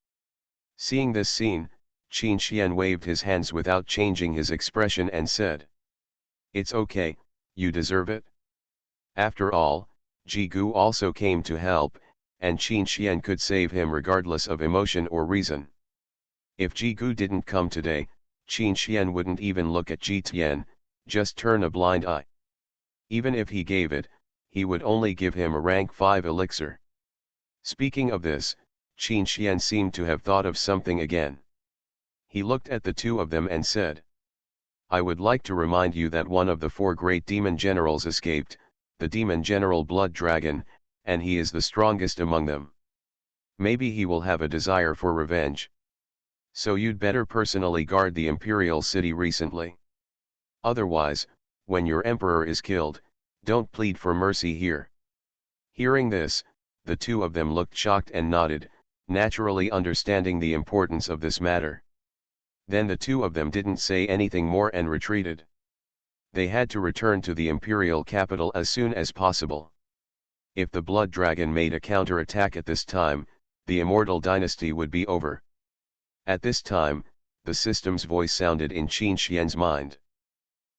Seeing this scene, Qin Xian waved his hands without changing his expression and said, "It's okay, you deserve it." After all, Ji Gu also came to help, and Qin Xian could save him regardless of emotion or reason. If Ji Gu didn't come today, Qin Xian wouldn't even look at Ji Tian, just turn a blind eye. Even if he gave it, he would only give him a rank 5 elixir. Speaking of this, Qin Xian seemed to have thought of something again. He looked at the two of them and said, "I would like to remind you that one of the 4 great demon generals escaped, the demon general Blood Dragon, and he is the strongest among them. Maybe he will have a desire for revenge. So you'd better personally guard the imperial city recently. Otherwise, when your emperor is killed, don't plead for mercy here." Hearing this, the two of them looked shocked and nodded, naturally understanding the importance of this matter. Then the two of them didn't say anything more and retreated. They had to return to the imperial capital as soon as possible. If the Blood Dragon made a counter-attack at this time, the immortal dynasty would be over. At this time, the system's voice sounded in Qin Xian's mind.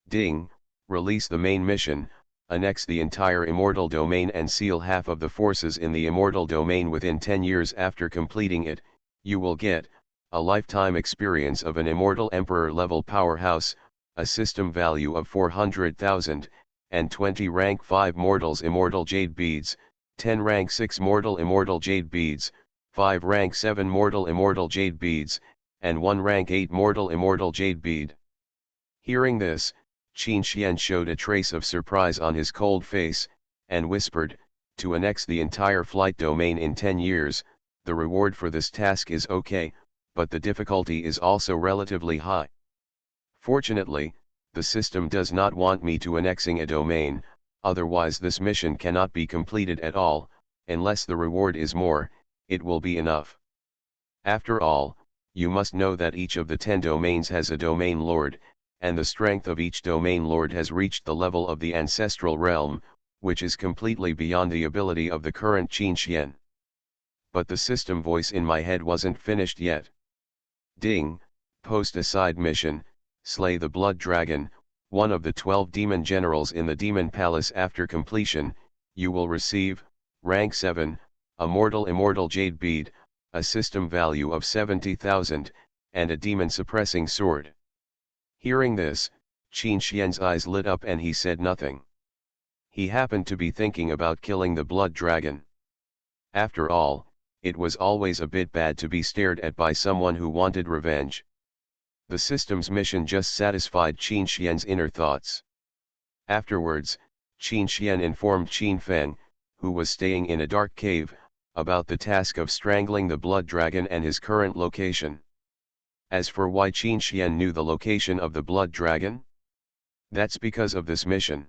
"Ding, release the main mission, annex the entire immortal domain and seal half of the forces in the immortal domain within 10 years after completing it, you will get a lifetime experience of an immortal emperor-level powerhouse, a system value of 400,000, and 20 rank 5 mortals immortal jade beads, 10 rank 6 mortal immortal jade beads, 5 rank 7 mortal immortal jade beads, and 1 rank 8 mortal immortal jade bead." Hearing this, Qin Xian showed a trace of surprise on his cold face, and whispered, "To annex the entire flight domain in 10 years, the reward for this task is okay, but the difficulty is also relatively high. Fortunately, the system does not want me to annexing a domain, otherwise this mission cannot be completed at all. Unless the reward is more, it will be enough. After all, you must know that each of the 10 domains has a domain lord, and the strength of each domain lord has reached the level of the ancestral realm, which is completely beyond the ability of the current Qin Xian. But the system voice in my head wasn't finished yet. Ding, post a side mission, slay the blood dragon, one of the 12 demon generals in the demon palace. After completion, you will receive, rank 7, a immortal jade bead, a system value of 70,000, and a demon suppressing sword. Hearing this, Qin Xian's eyes lit up and he said nothing. He happened to be thinking about killing the blood dragon. After all, it was always a bit bad to be stared at by someone who wanted revenge. The system's mission just satisfied Qin Xian's inner thoughts. Afterwards, Qin Xian informed Qin Feng, who was staying in a dark cave, about the task of strangling the blood dragon and his current location. As for why Qin Xian knew the location of the blood dragon? That's because of this mission.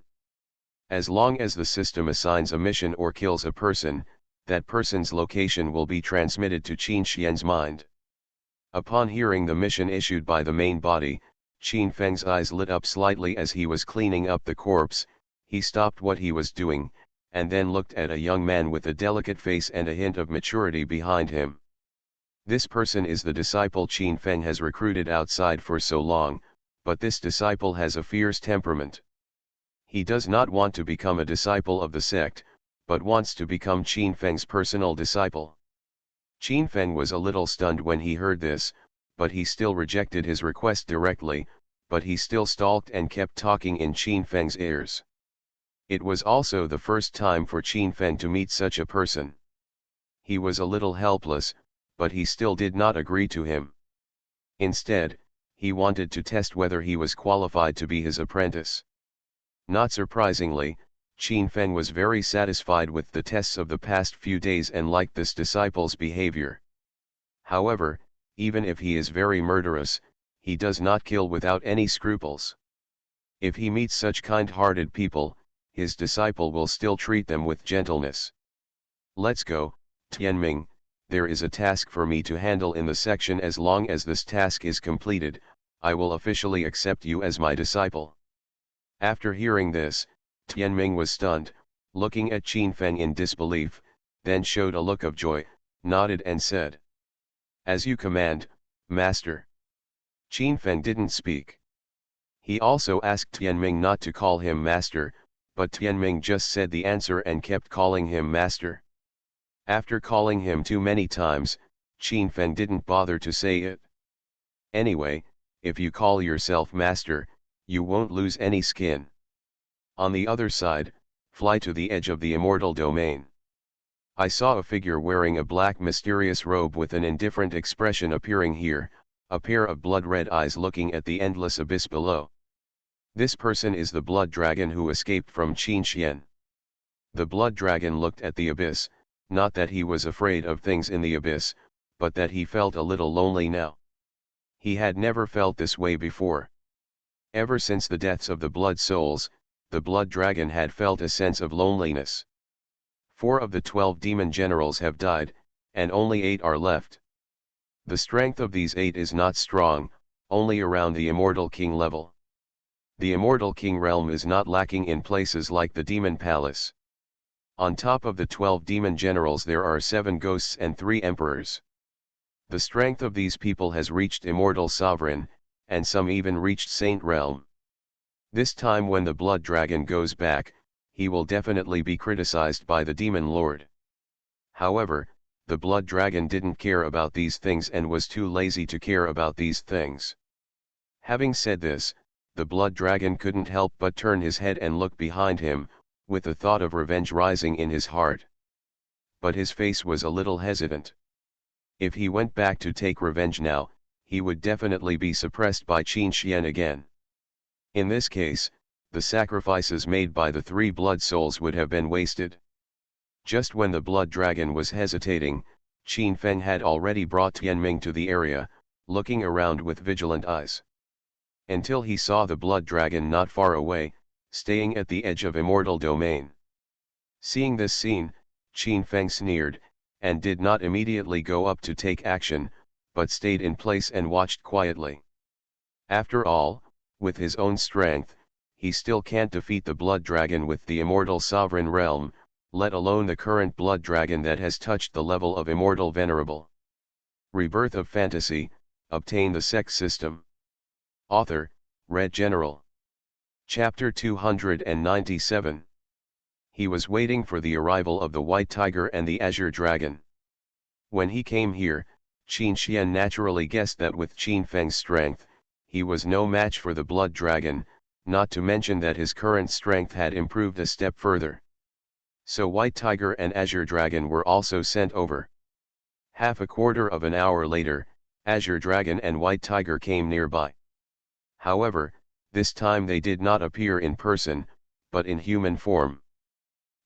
As long as the system assigns a mission or kills a person, that person's location will be transmitted to Qin Xian's mind. Upon hearing the mission issued by the main body, Qin Feng's eyes lit up slightly as he was cleaning up the corpse. He stopped what he was doing, and then looked at a young man with a delicate face and a hint of maturity behind him. This person is the disciple Qin Feng has recruited outside for so long, but this disciple has a fierce temperament. He does not want to become a disciple of the sect, but wants to become Qin Feng's personal disciple. Qin Feng was a little stunned when he heard this, but he still rejected his request directly, but he still stalked and kept talking in Qin Feng's ears. It was also the first time for Qin Feng to meet such a person. He was a little helpless, but he still did not agree to him. Instead, he wanted to test whether he was qualified to be his apprentice. Not surprisingly, Qin Feng was very satisfied with the tests of the past few days and liked this disciple's behavior. However, even if he is very murderous, he does not kill without any scruples. If he meets such kind-hearted people, his disciple will still treat them with gentleness. Let's go, Tianming, there is a task for me to handle in the section. As long as this task is completed, I will officially accept you as my disciple. After hearing this, Tianming was stunned, looking at Qin Feng in disbelief, then showed a look of joy, nodded and said, "As you command, master." Qin Feng didn't speak. He also asked Tianming not to call him master, but Tianming just said the answer and kept calling him master. After calling him too many times, Qin Feng didn't bother to say it. Anyway, if you call yourself master, you won't lose any skin. On the other side, fly to the edge of the immortal domain. I saw a figure wearing a black mysterious robe with an indifferent expression appearing here, a pair of blood-red eyes looking at the endless abyss below. This person is the blood dragon who escaped from Qin Xian. The blood dragon looked at the abyss, not that he was afraid of things in the abyss, but that he felt a little lonely now. He had never felt this way before. Ever since the deaths of the blood souls, the blood dragon had felt a sense of loneliness. 4 of the 12 demon generals have died, and only 8 are left. The strength of these 8 is not strong, only around the Immortal King level. The Immortal King realm is not lacking in places like the Demon Palace. On top of the 12 demon generals there are 7 ghosts and 3 emperors. The strength of these people has reached Immortal Sovereign, and some even reached Saint Realm. This time when the blood dragon goes back, he will definitely be criticized by the demon lord. However, the blood dragon didn't care about these things and was too lazy to care about these things. Having said this, the blood dragon couldn't help but turn his head and look behind him, with the thought of revenge rising in his heart. But his face was a little hesitant. If he went back to take revenge now, he would definitely be suppressed by Qin Xian again. In this case, the sacrifices made by the 3 blood souls would have been wasted. Just when the blood dragon was hesitating, Qin Feng had already brought Tianming to the area, looking around with vigilant eyes. Until he saw the blood dragon not far away, staying at the edge of immortal domain. Seeing this scene, Qin Feng sneered, and did not immediately go up to take action, but stayed in place and watched quietly. After all, with his own strength, he still can't defeat the blood dragon with the immortal sovereign realm, let alone the current blood dragon that has touched the level of immortal venerable. Rebirth of Fantasy, obtain the Sect system. Author, Red General. Chapter 297. He was waiting for the arrival of the White Tiger and the Azure Dragon. When he came here, Qin Xian naturally guessed that with Qin Feng's strength, he was no match for the Blood Dragon, not to mention that his current strength had improved a step further. So White Tiger and Azure Dragon were also sent over. Half a quarter of an hour later, Azure Dragon and White Tiger came nearby. However, this time they did not appear in person, but in human form.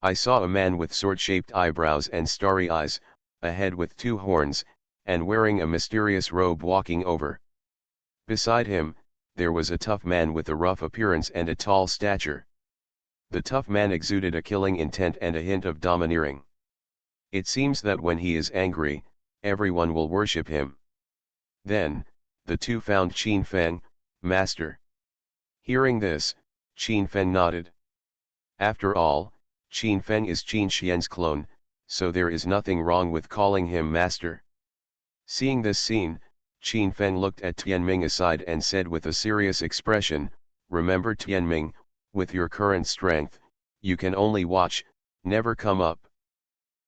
I saw a man with sword-shaped eyebrows and starry eyes, a head with two horns, and wearing a mysterious robe walking over. Beside him, there was a tough man with a rough appearance and a tall stature. The tough man exuded a killing intent and a hint of domineering. It seems that when he is angry, everyone will worship him. Then, the two found Qin Feng, Master. Hearing this, Qin Feng nodded. After all, Qin Feng is Qin Xian's clone, so there is nothing wrong with calling him Master. Seeing this scene, Qin Feng looked at Tianming aside and said with a serious expression, "Remember Tianming, with your current strength, you can only watch, never come up.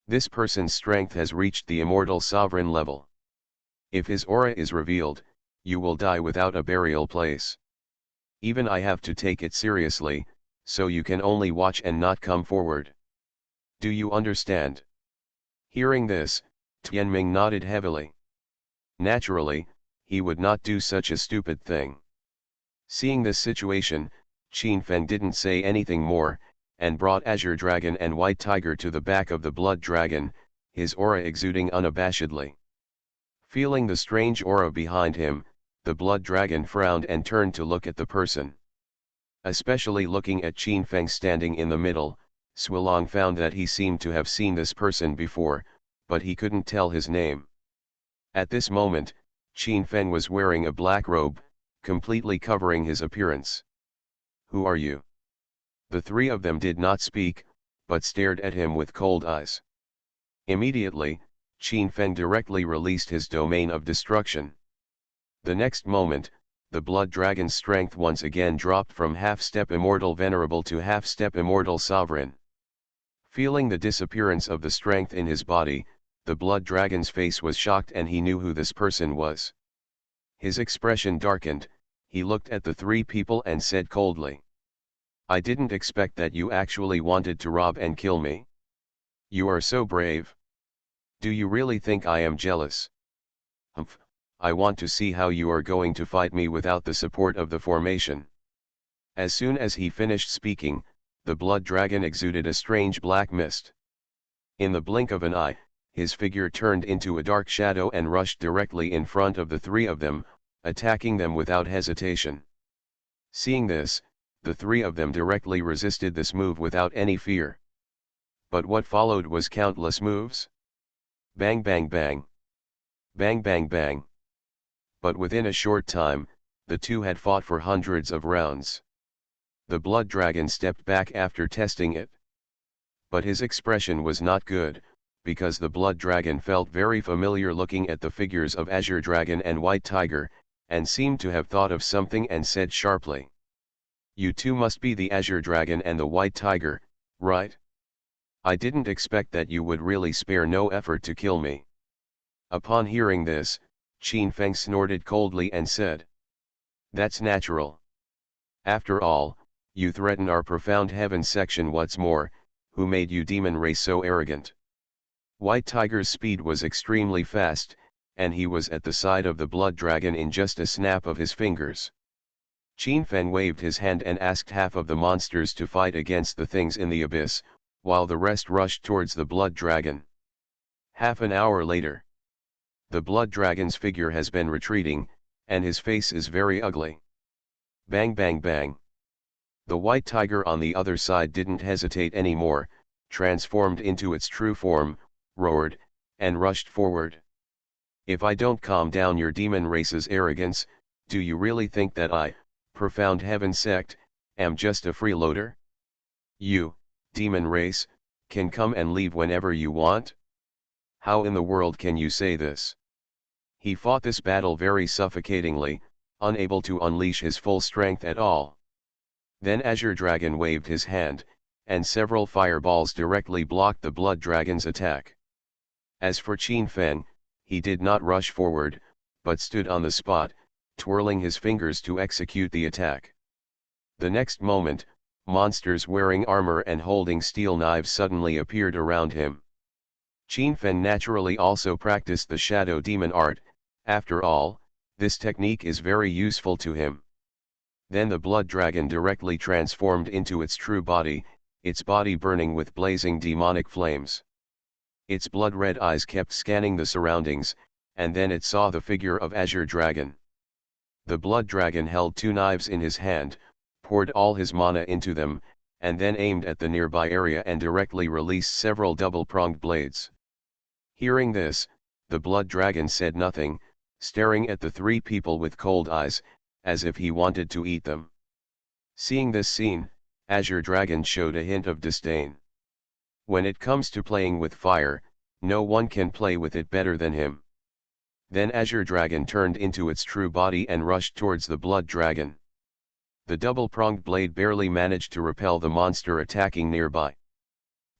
This person's strength has reached the immortal sovereign level. If his aura is revealed, you will die without a burial place. Even I have to take it seriously, so you can only watch and not come forward. Do you understand?" Hearing this, Tianming nodded heavily. Naturally, he would not do such a stupid thing. Seeing this situation, Qin Feng didn't say anything more, and brought Azure Dragon and White Tiger to the back of the Blood Dragon, his aura exuding unabashedly. Feeling the strange aura behind him, the Blood Dragon frowned and turned to look at the person. Especially looking at Qin Feng standing in the middle, Swilong found that he seemed to have seen this person before, but he couldn't tell his name. At this moment, Qin Feng was wearing a black robe, completely covering his appearance. "Who are you?" The three of them did not speak, but stared at him with cold eyes. Immediately, Qin Feng directly released his domain of destruction. The next moment, the Blood Dragon's strength once again dropped from half-step immortal venerable to half-step immortal sovereign. Feeling the disappearance of the strength in his body, the Blood Dragon's face was shocked and he knew who this person was. His expression darkened, he looked at the three people and said coldly, "I didn't expect that you actually wanted to rob and kill me. You are so brave. Do you really think I am jealous? Humph, I want to see how you are going to fight me without the support of the formation." As soon as he finished speaking, the Blood Dragon exuded a strange black mist. In the blink of an eye, his figure turned into a dark shadow and rushed directly in front of the three of them, attacking them without hesitation. Seeing this, the three of them directly resisted this move without any fear. But what followed was countless moves. Bang bang bang. Bang bang bang. But within a short time, the two had fought for hundreds of rounds. The Blood Dragon stepped back after testing it. But his expression was not good, because the Blood Dragon felt very familiar looking at the figures of Azure Dragon and White Tiger, and seemed to have thought of something and said sharply, "You two must be the Azure Dragon and the White Tiger, right? I didn't expect that you would really spare no effort to kill me." Upon hearing this, Qin Feng snorted coldly and said, "That's natural. After all, you threaten our profound heaven section. What's more, who made you demon race so arrogant?" White Tiger's speed was extremely fast, and he was at the side of the Blood Dragon in just a snap of his fingers. Qin Feng waved his hand and asked half of the monsters to fight against the things in the abyss, while the rest rushed towards the Blood Dragon. Half an hour later. The blood dragon's figure has been retreating, and his face is very ugly. Bang bang bang. The white tiger on the other side didn't hesitate anymore, transformed into its true form, roared, and rushed forward. If I don't calm down your demon race's arrogance, do you really think that I, profound heaven sect, am just a freeloader? You, demon race, can come and leave whenever you want? How in the world can you say this? He fought this battle very suffocatingly, unable to unleash his full strength at all. Then Azure Dragon waved his hand, and several fireballs directly blocked the blood dragon's attack. As for Qin Feng, he did not rush forward, but stood on the spot, twirling his fingers to execute the attack. The next moment, monsters wearing armor and holding steel knives suddenly appeared around him. Qin Feng naturally also practiced the shadow demon art. After all, this technique is very useful to him. Then the blood dragon directly transformed into its true body, its body burning with blazing demonic flames. Its blood-red eyes kept scanning the surroundings, and then it saw the figure of Azure Dragon. The blood dragon held two knives in his hand, poured all his mana into them, and then aimed at the nearby area and directly released several double-pronged blades. Hearing this, the blood dragon said nothing, staring at the three people with cold eyes, as if he wanted to eat them. Seeing this scene, Azure Dragon showed a hint of disdain. When it comes to playing with fire, no one can play with it better than him. Then Azure Dragon turned into its true body and rushed towards the blood dragon. The double-pronged blade barely managed to repel the monster attacking nearby.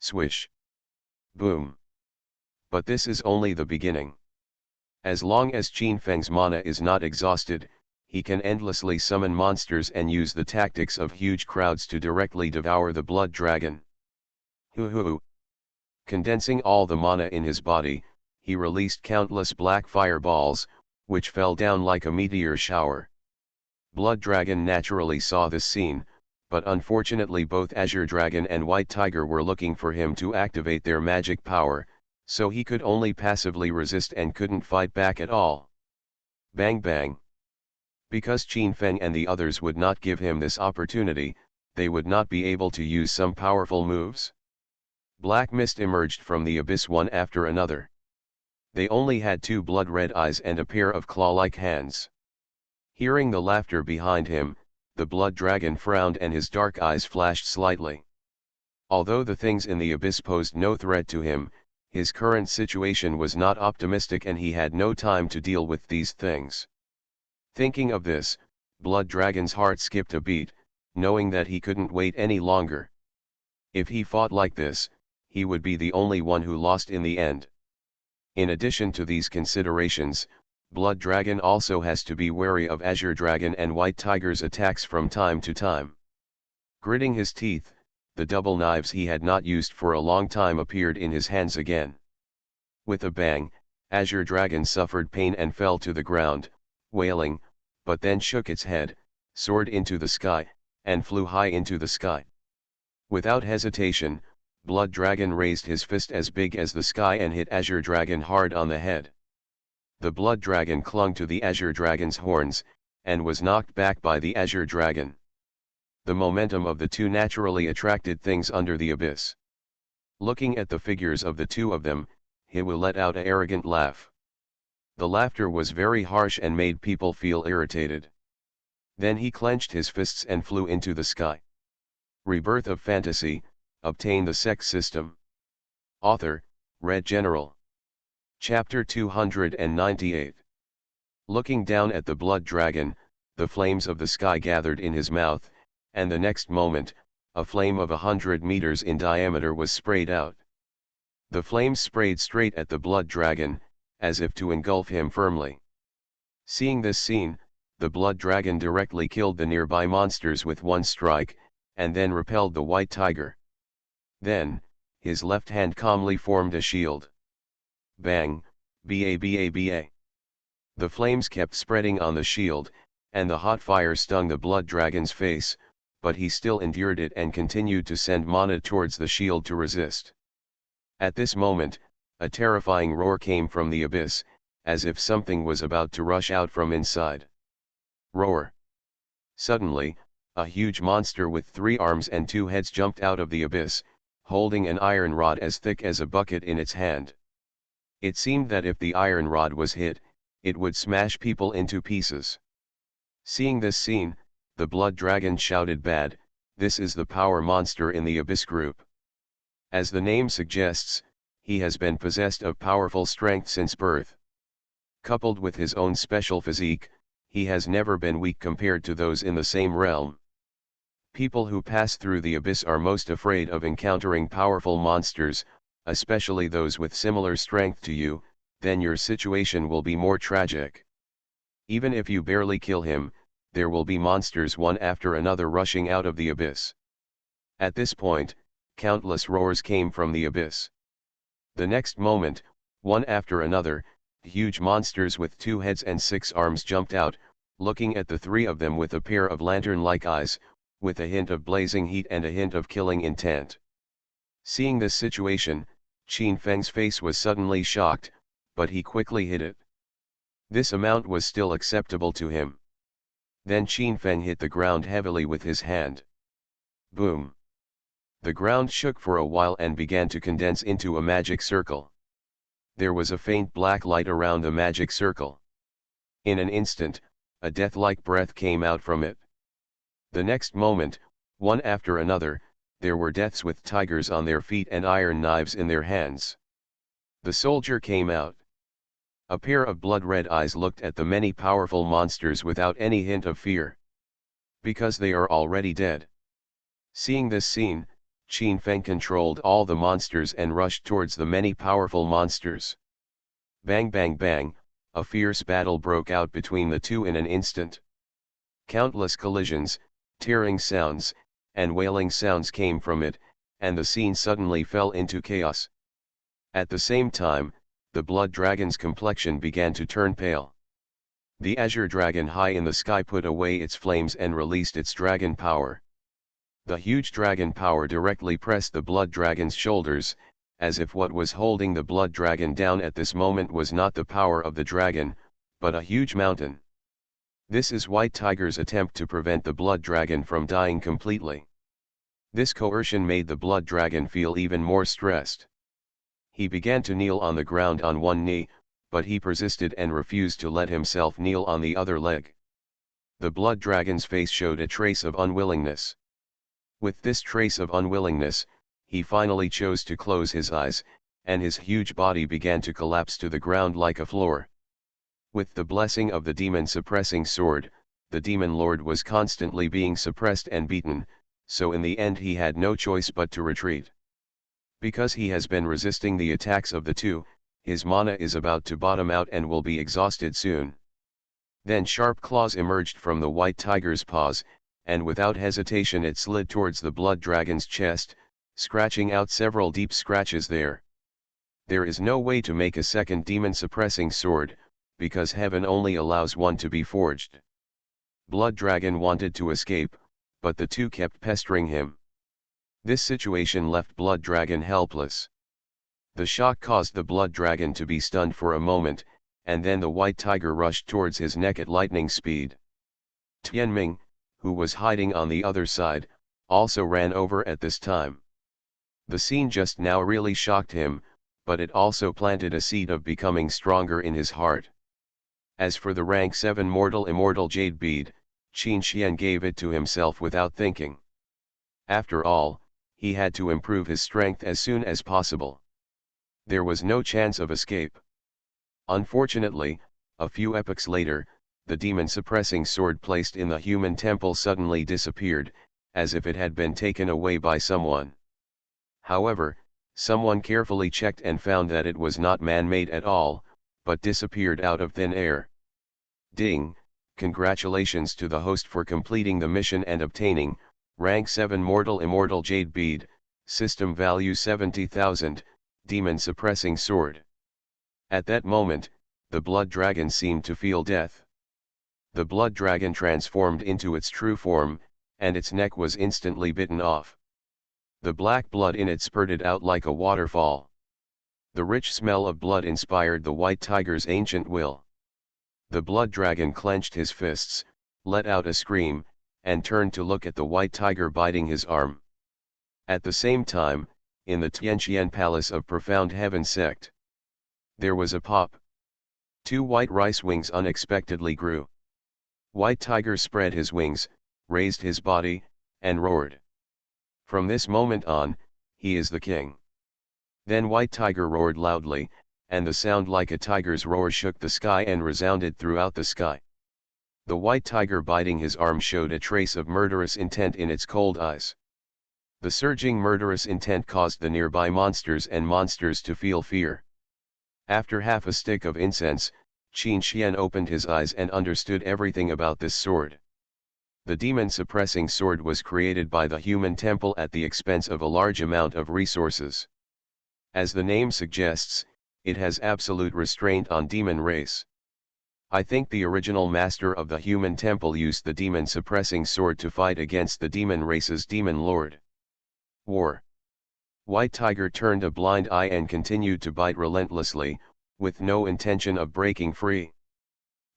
Swish. Boom. But this is only the beginning. As long as Qin Feng's mana is not exhausted, he can endlessly summon monsters and use the tactics of huge crowds to directly devour the blood dragon. Hoo. Condensing all the mana in his body, he released countless black fireballs, which fell down like a meteor shower. Blood Dragon naturally saw this scene, but unfortunately both Azure Dragon and White Tiger were looking for him to activate their magic power, so he could only passively resist and couldn't fight back at all. Bang bang. Because Qin Feng and the others would not give him this opportunity, they would not be able to use some powerful moves. Black mist emerged from the abyss one after another. They only had two blood-red eyes and a pair of claw-like hands. Hearing the laughter behind him, the blood dragon frowned and his dark eyes flashed slightly. Although the things in the abyss posed no threat to him, his current situation was not optimistic and he had no time to deal with these things. Thinking of this, Blood Dragon's heart skipped a beat, knowing that he couldn't wait any longer. If he fought like this, he would be the only one who lost in the end. In addition to these considerations, Blood Dragon also has to be wary of Azure Dragon and White Tiger's attacks from time to time. Gritting his teeth, the double knives he had not used for a long time appeared in his hands again. With a bang, Azure Dragon suffered pain and fell to the ground, wailing, but then shook its head, soared into the sky, and flew high into the sky. Without hesitation, Blood Dragon raised his fist as big as the sky and hit Azure Dragon hard on the head. The Blood Dragon clung to the Azure Dragon's horns, and was knocked back by the Azure Dragon. The momentum of the two naturally attracted things under the abyss. Looking at the figures of the two of them, Hiwu let out an arrogant laugh. The laughter was very harsh and made people feel irritated. Then he clenched his fists and flew into the sky. Rebirth of Fantasy, obtain the Sect system. Author, Red General. Chapter 298. Looking down at the blood dragon, the flames of the sky gathered in his mouth, and the next moment, a flame of 100 meters in diameter was sprayed out. The flames sprayed straight at the blood dragon, as if to engulf him firmly. Seeing this scene, the blood dragon directly killed the nearby monsters with one strike, and then repelled the white tiger. Then, his left hand calmly formed a shield. Bang, ba. The flames kept spreading on the shield, and the hot fire stung the blood dragon's face, but he still endured it and continued to send mana towards the shield to resist. At this moment, A terrifying roar came from the abyss, as if something was about to rush out from inside. Roar! Suddenly, a huge monster with 3 arms and 2 heads jumped out of the abyss, holding an iron rod as thick as a bucket in its hand. It seemed that if the iron rod was hit, it would smash people into pieces. Seeing this scene, the blood dragon shouted, "Bad, this is the power monster in the abyss group." As the name suggests, he has been possessed of powerful strength since birth. Coupled with his own special physique, he has never been weak compared to those in the same realm. People who pass through the abyss are most afraid of encountering powerful monsters, especially those with similar strength to you, then your situation will be more tragic. Even if you barely kill him, there will be monsters one after another rushing out of the abyss. At this point, countless roars came from the abyss. The next moment, one after another, huge monsters with 2 heads and 6 arms jumped out, looking at the 3 of them with a pair of lantern-like eyes, with a hint of blazing heat and a hint of killing intent. Seeing this situation, Qin Feng's face was suddenly shocked, but he quickly hid it. This amount was still acceptable to him. Then Qin Feng hit the ground heavily with his hand. Boom! The ground shook for a while and began to condense into a magic circle. There was a faint black light around the magic circle. In an instant, a death-like breath came out from it. The next moment, one after another, there were deaths with tigers on their feet and iron knives in their hands. The soldier came out. A pair of blood-red eyes looked at the many powerful monsters without any hint of fear. Because they are already dead. Seeing this scene, Qin Feng controlled all the monsters and rushed towards the many powerful monsters. Bang bang bang, a fierce battle broke out between the two in an instant. Countless collisions, tearing sounds, and wailing sounds came from it, and the scene suddenly fell into chaos. At the same time, the blood dragon's complexion began to turn pale. The azure dragon high in the sky put away its flames and released its dragon power. The huge dragon power directly pressed the blood dragon's shoulders, as if what was holding the blood dragon down at this moment was not the power of the dragon, but a huge mountain. This is White Tiger's attempt to prevent the blood dragon from dying completely. This coercion made the blood dragon feel even more stressed. He began to kneel on the ground on one knee, but he persisted and refused to let himself kneel on the other leg. The blood dragon's face showed a trace of unwillingness. With this trace of unwillingness, he finally chose to close his eyes, and his huge body began to collapse to the ground like a floor. With the blessing of the demon-suppressing sword, the demon lord was constantly being suppressed and beaten, so in the end he had no choice but to retreat. Because he has been resisting the attacks of the two, his mana is about to bottom out and will be exhausted soon. Then sharp claws emerged from the white tiger's paws, and without hesitation it slid towards the blood dragon's chest, scratching out several deep scratches there. There is no way to make a second demon-suppressing sword, because heaven only allows one to be forged. Blood Dragon wanted to escape, but the two kept pestering him. This situation left Blood Dragon helpless. The shock caused the Blood Dragon to be stunned for a moment, and then the White Tiger rushed towards his neck at lightning speed. Tianming, who was hiding on the other side, also ran over at this time. The scene just now really shocked him, but it also planted a seed of becoming stronger in his heart. As for the rank 7 immortal jade bead, Qin Xian gave it to himself without thinking. After all, he had to improve his strength as soon as possible. There was no chance of escape. Unfortunately, a few epochs later, the demon-suppressing sword placed in the human temple suddenly disappeared, as if it had been taken away by someone. However, someone carefully checked and found that it was not man-made at all, but disappeared out of thin air. Ding! Congratulations to the host for completing the mission and obtaining, rank 7 immortal jade bead, system value 70,000, demon-suppressing sword. At that moment, the blood dragon seemed to feel death. The blood dragon transformed into its true form, and its neck was instantly bitten off. The black blood in it spurted out like a waterfall. The rich smell of blood inspired the white tiger's ancient will. The blood dragon clenched his fists, let out a scream, and turned to look at the white tiger biting his arm. At the same time, in the Tianqian Palace of Profound Heaven Sect, there was a pop. Two white rice wings unexpectedly grew. White tiger spread his wings, raised his body, and roared. From this moment on, he is the king. Then white tiger roared loudly, and the sound like a tiger's roar shook the sky and resounded throughout the sky. The white tiger biting his arm showed a trace of murderous intent in its cold eyes. The surging murderous intent caused the nearby monsters to feel fear. After half a stick of incense, Qin Xian opened his eyes and understood everything about this sword. The demon-suppressing sword was created by the human temple at the expense of a large amount of resources. As the name suggests, it has absolute restraint on demon race. I think the original master of the human temple used the demon-suppressing sword to fight against the demon race's demon lord. War. White tiger turned a blind eye and continued to bite relentlessly, with no intention of breaking free.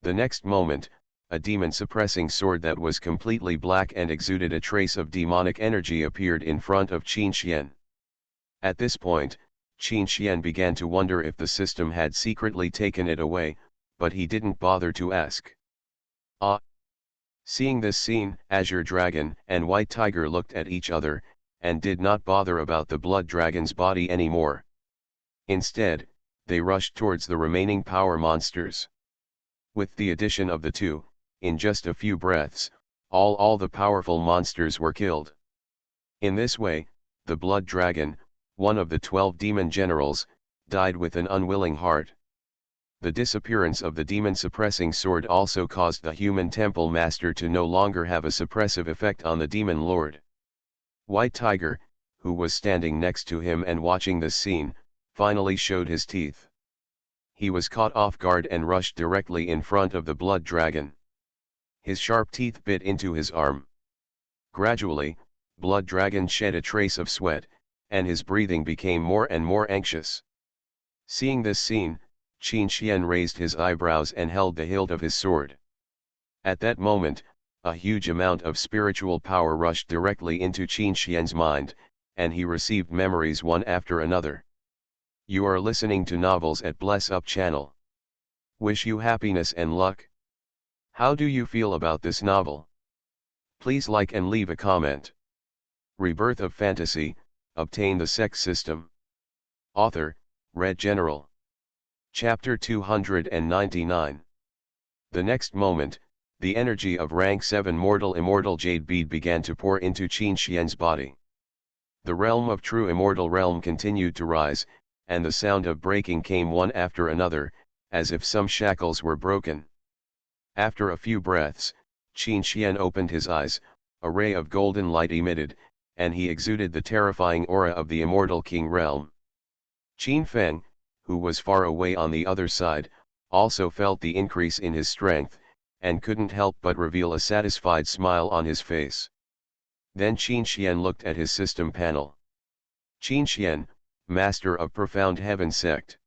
The next moment, a demon-suppressing sword that was completely black and exuded a trace of demonic energy appeared in front of Qin Xian. At this point, Qin Xian began to wonder if the system had secretly taken it away, but he didn't bother to ask. Ah! Seeing this scene, Azure Dragon and White Tiger looked at each other, and did not bother about the Blood Dragon's body anymore. Instead, they rushed towards the remaining power monsters. With the addition of the two, in just a few breaths, all the powerful monsters were killed. In this way, the Blood Dragon, one of the 12 demon generals, died with an unwilling heart. The disappearance of the demon-suppressing sword also caused the human temple master to no longer have a suppressive effect on the demon lord. White Tiger, who was standing next to him and watching this scene, finally showed his teeth. He was caught off guard and rushed directly in front of the Blood Dragon. His sharp teeth bit into his arm. Gradually, Blood Dragon shed a trace of sweat, and his breathing became more and more anxious. Seeing this scene, Qin Xian raised his eyebrows and held the hilt of his sword. At that moment, a huge amount of spiritual power rushed directly into Qin Xian's mind, and he received memories one after another. You are listening to Novels at Bless Up channel. Wish you happiness and luck. How do you feel about this novel? Please like and leave a comment. Rebirth of Fantasy, Obtain the Sect System. Author, Red General. Chapter 299. The next moment, the energy of rank 7 immortal jade bead began to pour into Qin Xian's body. The realm of true immortal realm continued to rise, and the sound of breaking came one after another, as if some shackles were broken. After a few breaths, Qin Xian opened his eyes, a ray of golden light emitted, and he exuded the terrifying aura of the immortal king realm. Qin Feng, who was far away on the other side, also felt the increase in his strength, and couldn't help but reveal a satisfied smile on his face. Then Qin Xian looked at his system panel. Qin Xian, Master of Profound Heaven Sect.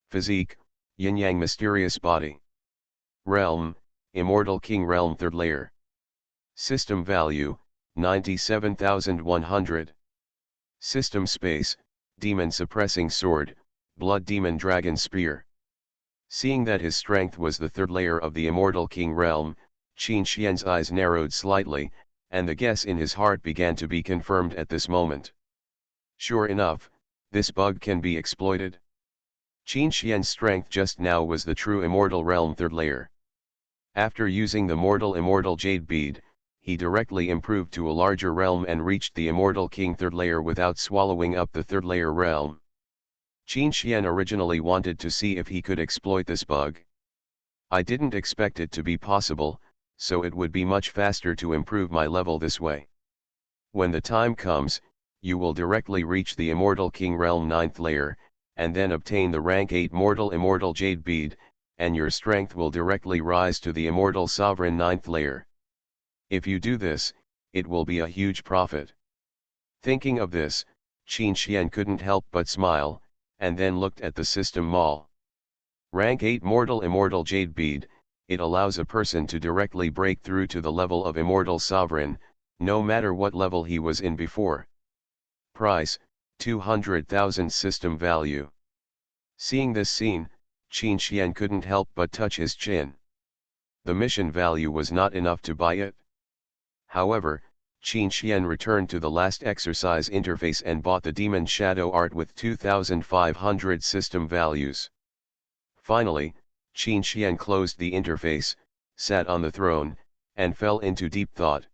Physique, Yin-Yang Mysterious Body. Realm, Immortal King Realm 3rd Layer. System Value, 97,100. System Space, Demon Suppressing Sword, Blood Demon Dragon Spear. Seeing that his strength was the 3rd layer of the Immortal King Realm, Qin Xian's eyes narrowed slightly, and the guess in his heart began to be confirmed at this moment. Sure enough, this bug can be exploited. Qin Xian's strength just now was the true Immortal Realm 3rd layer. After using the Immortal Jade Bead, he directly improved to a larger realm and reached the Immortal King 3rd layer without swallowing up the 3rd layer realm. Qin Xian originally wanted to see if he could exploit this bug. I didn't expect it to be possible, so it would be much faster to improve my level this way. When the time comes, you will directly reach the Immortal King Realm 9th layer, and then obtain the rank 8 Immortal Jade Bead, and your strength will directly rise to the Immortal Sovereign 9th layer. If you do this, it will be a huge profit. Thinking of this, Qin Xian couldn't help but smile, and then looked at the system mall. Rank 8 Mortal Immortal Jade Bead, it allows a person to directly break through to the level of Immortal Sovereign, no matter what level he was in before. Price, 200,000 system value. Seeing this scene, Qin Xian couldn't help but touch his chin. The mission value was not enough to buy it. However, Qin Xian returned to the last exercise interface and bought the Demon Shadow Art with 2,500 system values. Finally, Qin Xian closed the interface, sat on the throne, and fell into deep thought.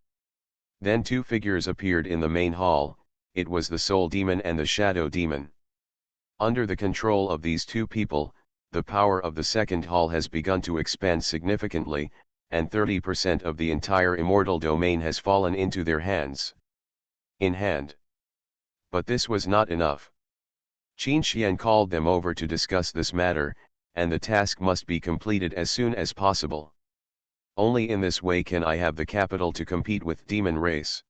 Then two figures appeared in the main hall, it was the Soul Demon and the Shadow Demon. Under the control of these two people, the power of the second hall has begun to expand significantly, and 30% of the entire immortal domain has fallen into their hands. In hand. But this was not enough. Qin Xian called them over to discuss this matter, and the task must be completed as soon as possible. Only in this way can I have the capital to compete with demon race.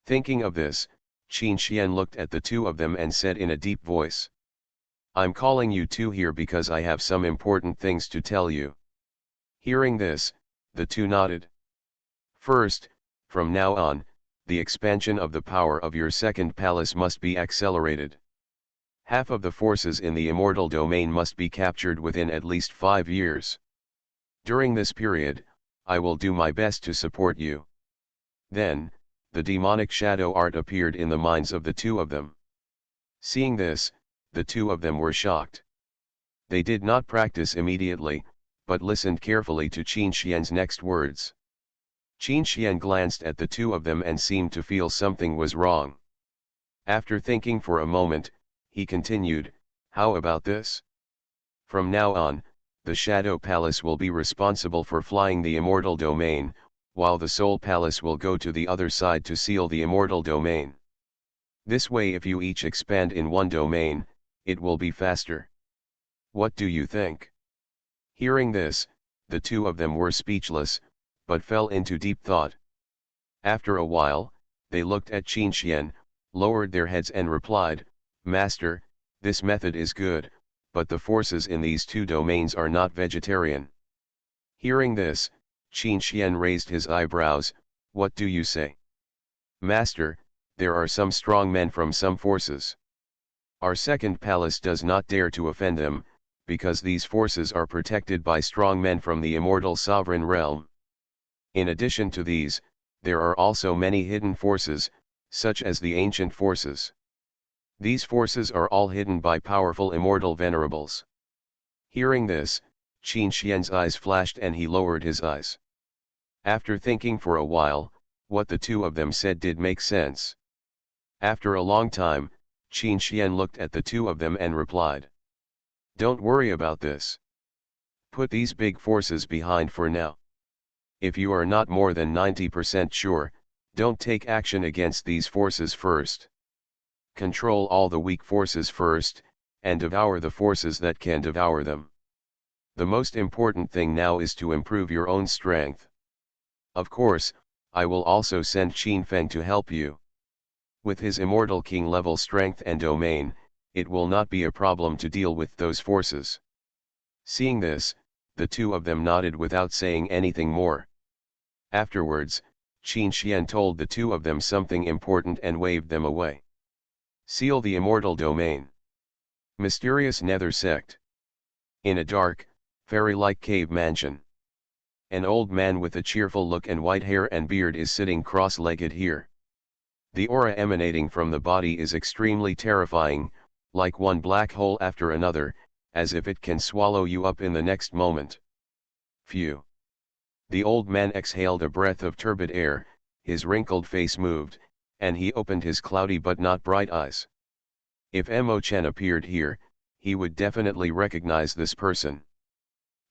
Thinking of this, Qin Xian looked at the two of them and said in a deep voice, "I'm calling you two here because I have some important things to tell you." Hearing this, the two nodded. First, from now on, the expansion of the power of your second palace must be accelerated. Half of the forces in the immortal domain must be captured within at least 5 years. During this period, I will do my best to support you. Then, the demonic shadow art appeared in the minds of the two of them. Seeing this, the two of them were shocked. They did not practice immediately, but listened carefully to Qin Xian's next words. Qin Xian glanced at the two of them and seemed to feel something was wrong. After thinking for a moment, he continued, "How about this? From now on, the Shadow Palace will be responsible for flying the immortal domain, while the Soul Palace will go to the other side to seal the immortal domain. This way, if you each expand in one domain, it will be faster. What do you think?" Hearing this, the two of them were speechless, but fell into deep thought. After a while, they looked at Qin Xian, lowered their heads and replied, "Master, this method is good, but the forces in these two domains are not vegetarian." Hearing this, Qin Xian raised his eyebrows, "What do you say?" "Master, there are some strong men from some forces. Our second palace does not dare to offend them, because these forces are protected by strong men from the immortal sovereign realm. In addition to these, there are also many hidden forces, such as the ancient forces. These forces are all hidden by powerful immortal venerables." Hearing this, Qin Xian's eyes flashed and he lowered his eyes. After thinking for a while, what the two of them said did make sense. After a long time, Qin Xian looked at the two of them and replied, "Don't worry about this. Put these big forces behind for now. If you are not more than 90% sure, don't take action against these forces first. Control all the weak forces first, and devour the forces that can devour them. The most important thing now is to improve your own strength. Of course, I will also send Qin Feng to help you. With his immortal king level strength and domain, it will not be a problem to deal with those forces." Seeing this, the two of them nodded without saying anything more. Afterwards, Qin Xian told the two of them something important and waved them away. Seal the immortal domain. Mysterious Nether Sect. In a dark, fairy-like cave mansion. An old man with a cheerful look and white hair and beard is sitting cross-legged here. The aura emanating from the body is extremely terrifying, like one black hole after another, as if it can swallow you up in the next moment. Phew. The old man exhaled a breath of turbid air, his wrinkled face moved, and he opened his cloudy but not bright eyes. If Mo Chen appeared here, he would definitely recognize this person.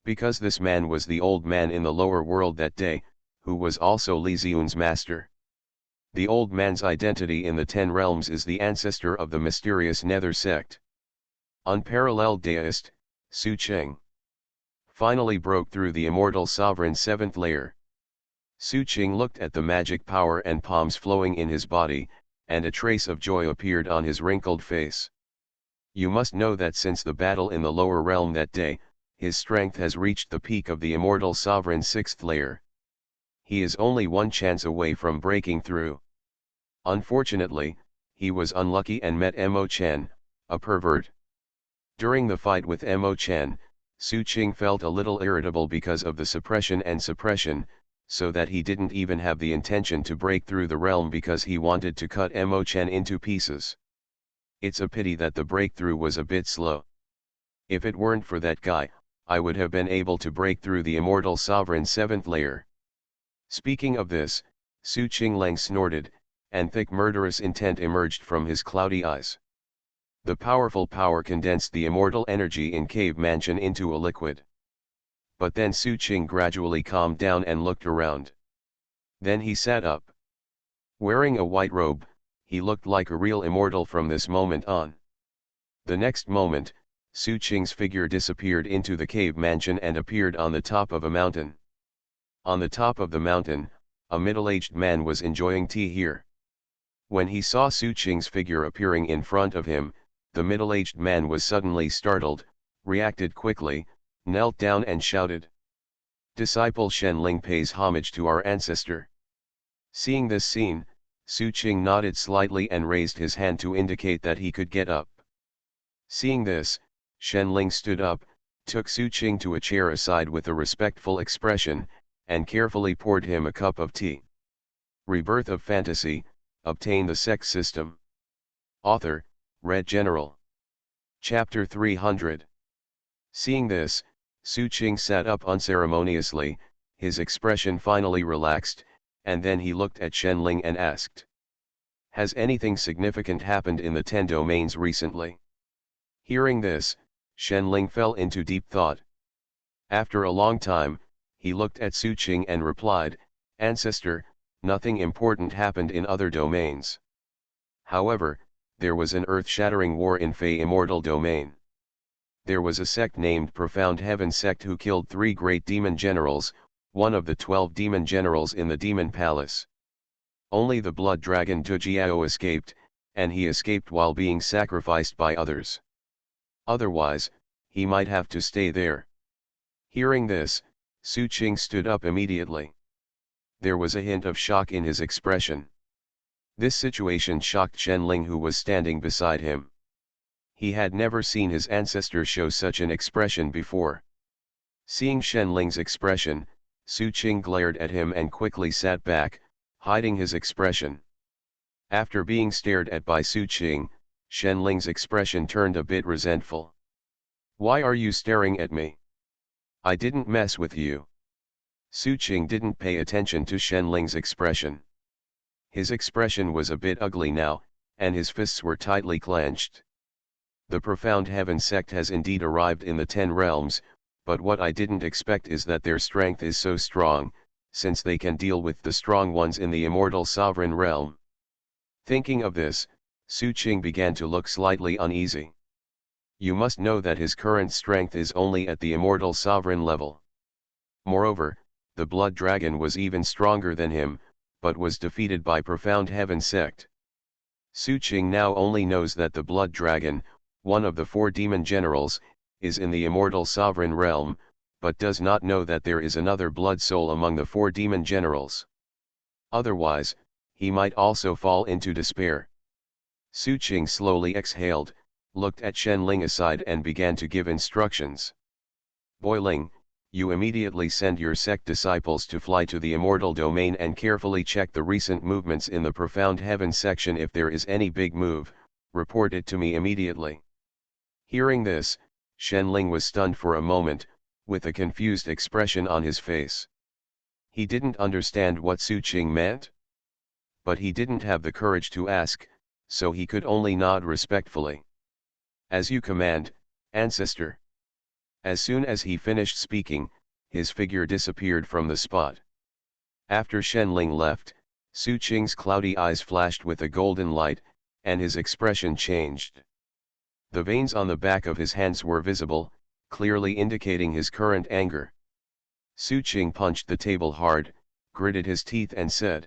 Because this man was the old man in the lower world that day, who was also Li Ziyun's master. The old man's identity in the 10 realms is the ancestor of the mysterious Nether Sect. Unparalleled deist, Su Qing. Finally broke through the immortal sovereign's 7th layer. Su Qing looked at the magic power and palms flowing in his body, and a trace of joy appeared on his wrinkled face. You must know that since the battle in the lower realm that day, his strength has reached the peak of the immortal sovereign's 6th layer. He is only one chance away from breaking through. Unfortunately, he was unlucky and met Mo-chan, a pervert. During the fight with Mo-chan, Su-ching felt a little irritable because of the suppression and suppression, so that he didn't even have the intention to break through the realm because he wanted to cut Mo-chan into pieces. It's a pity that the breakthrough was a bit slow. If it weren't for that guy, I would have been able to break through the immortal sovereign's 7th layer. Speaking of this, Su-ching Lang snorted, and thick murderous intent emerged from his cloudy eyes. The powerful power condensed the immortal energy in Cave Mansion into a liquid. But then Su-ching gradually calmed down and looked around. Then he sat up. Wearing a white robe, he looked like a real immortal from this moment on. The next moment, Su-ching's figure disappeared into the cave mansion and appeared on the top of a mountain. On the top of the mountain, a middle-aged man was enjoying tea here. When he saw Su-ching's figure appearing in front of him, the middle-aged man was suddenly startled, reacted quickly, knelt down and shouted. Disciple Shen Ling pays homage to our ancestor. Seeing this scene, Su-ching nodded slightly and raised his hand to indicate that he could get up. Seeing this, Shen Ling stood up, took Su-ching to a chair aside with a respectful expression, and carefully poured him a cup of tea. Rebirth of Fantasy, Obtain the Sect System. Author, Red General. Chapter 300. Seeing this, Su-ching sat up unceremoniously, his expression finally relaxed, and then he looked at Shen Ling and asked. Has anything significant happened in the 10 domains recently? Hearing this, Shen Ling fell into deep thought. After a long time, he looked at Su-ching and replied, Ancestor, nothing important happened in other domains. However, there was an earth-shattering war in Fey Immortal Domain. There was a sect named Profound Heaven Sect who killed 3 great demon generals, one of the 12 demon generals in the Demon Palace. Only the blood dragon Dujiao escaped, and he escaped while being sacrificed by others. Otherwise, he might have to stay there. Hearing this, Su-ching stood up immediately. There was a hint of shock in his expression. This situation shocked Shen Ling, who was standing beside him. He had never seen his ancestor show such an expression before. Seeing Shen Ling's expression, Su-ching glared at him and quickly sat back, hiding his expression. After being stared at by Su-ching, Shen Ling's expression turned a bit resentful. Why are you staring at me? I didn't mess with you. Su-ching didn't pay attention to Shen Ling's expression. His expression was a bit ugly now, and his fists were tightly clenched. The Profound Heaven Sect has indeed arrived in the 10 realms, but what I didn't expect is that their strength is so strong, since they can deal with the strong ones in the Immortal Sovereign realm. Thinking of this, Su-ching began to look slightly uneasy. You must know that his current strength is only at the Immortal Sovereign level. Moreover, the Blood Dragon was even stronger than him, but was defeated by Profound Heaven Sect. Su-ching now only knows that the Blood Dragon, one of the 4 demon generals, is in the Immortal Sovereign realm, but does not know that there is another blood soul among the 4 demon generals. Otherwise, he might also fall into despair. Su-ching slowly exhaled, looked at Shen Ling aside and began to give instructions. Boy Ling, you immediately send your sect disciples to fly to the Immortal Domain and carefully check the recent movements in the Profound Heaven section. If there is any big move, report it to me immediately. Hearing this, Shen Ling was stunned for a moment, with a confused expression on his face. He didn't understand what Su-ching meant. But he didn't have the courage to ask, so he could only nod respectfully. As you command, ancestor. As soon as he finished speaking, his figure disappeared from the spot. After Shen Ling left, Su-ching's cloudy eyes flashed with a golden light, and his expression changed. The veins on the back of his hands were visible, clearly indicating his current anger. Su-ching punched the table hard, gritted his teeth and said,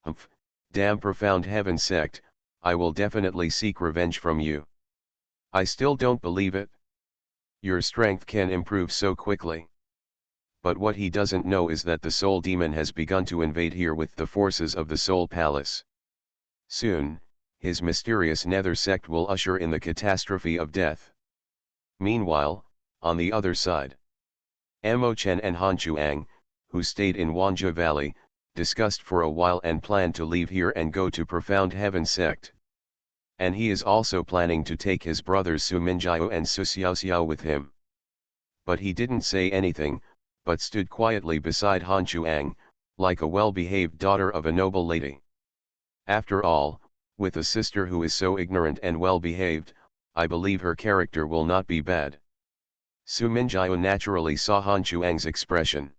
Humph, damn Profound Heaven Sect, I will definitely seek revenge from you. I still don't believe it. Your strength can improve so quickly. But what he doesn't know is that the soul demon has begun to invade here with the forces of the soul palace. Soon, his mysterious nether sect will usher in the catastrophe of death. Meanwhile, on the other side, Mo Chen and Han Chuang, who stayed in Wanja Valley, discussed for a while and planned to leave here and go to Profound Heaven Sect. And he is also planning to take his brothers Su Minjiao and Su Xiaoxiao with him. But he didn't say anything, but stood quietly beside Han Chuang, like a well-behaved daughter of a noble lady. After all, with a sister who is so ignorant and well-behaved, I believe her character will not be bad. Su Minjiao naturally saw Han Chuang's expression.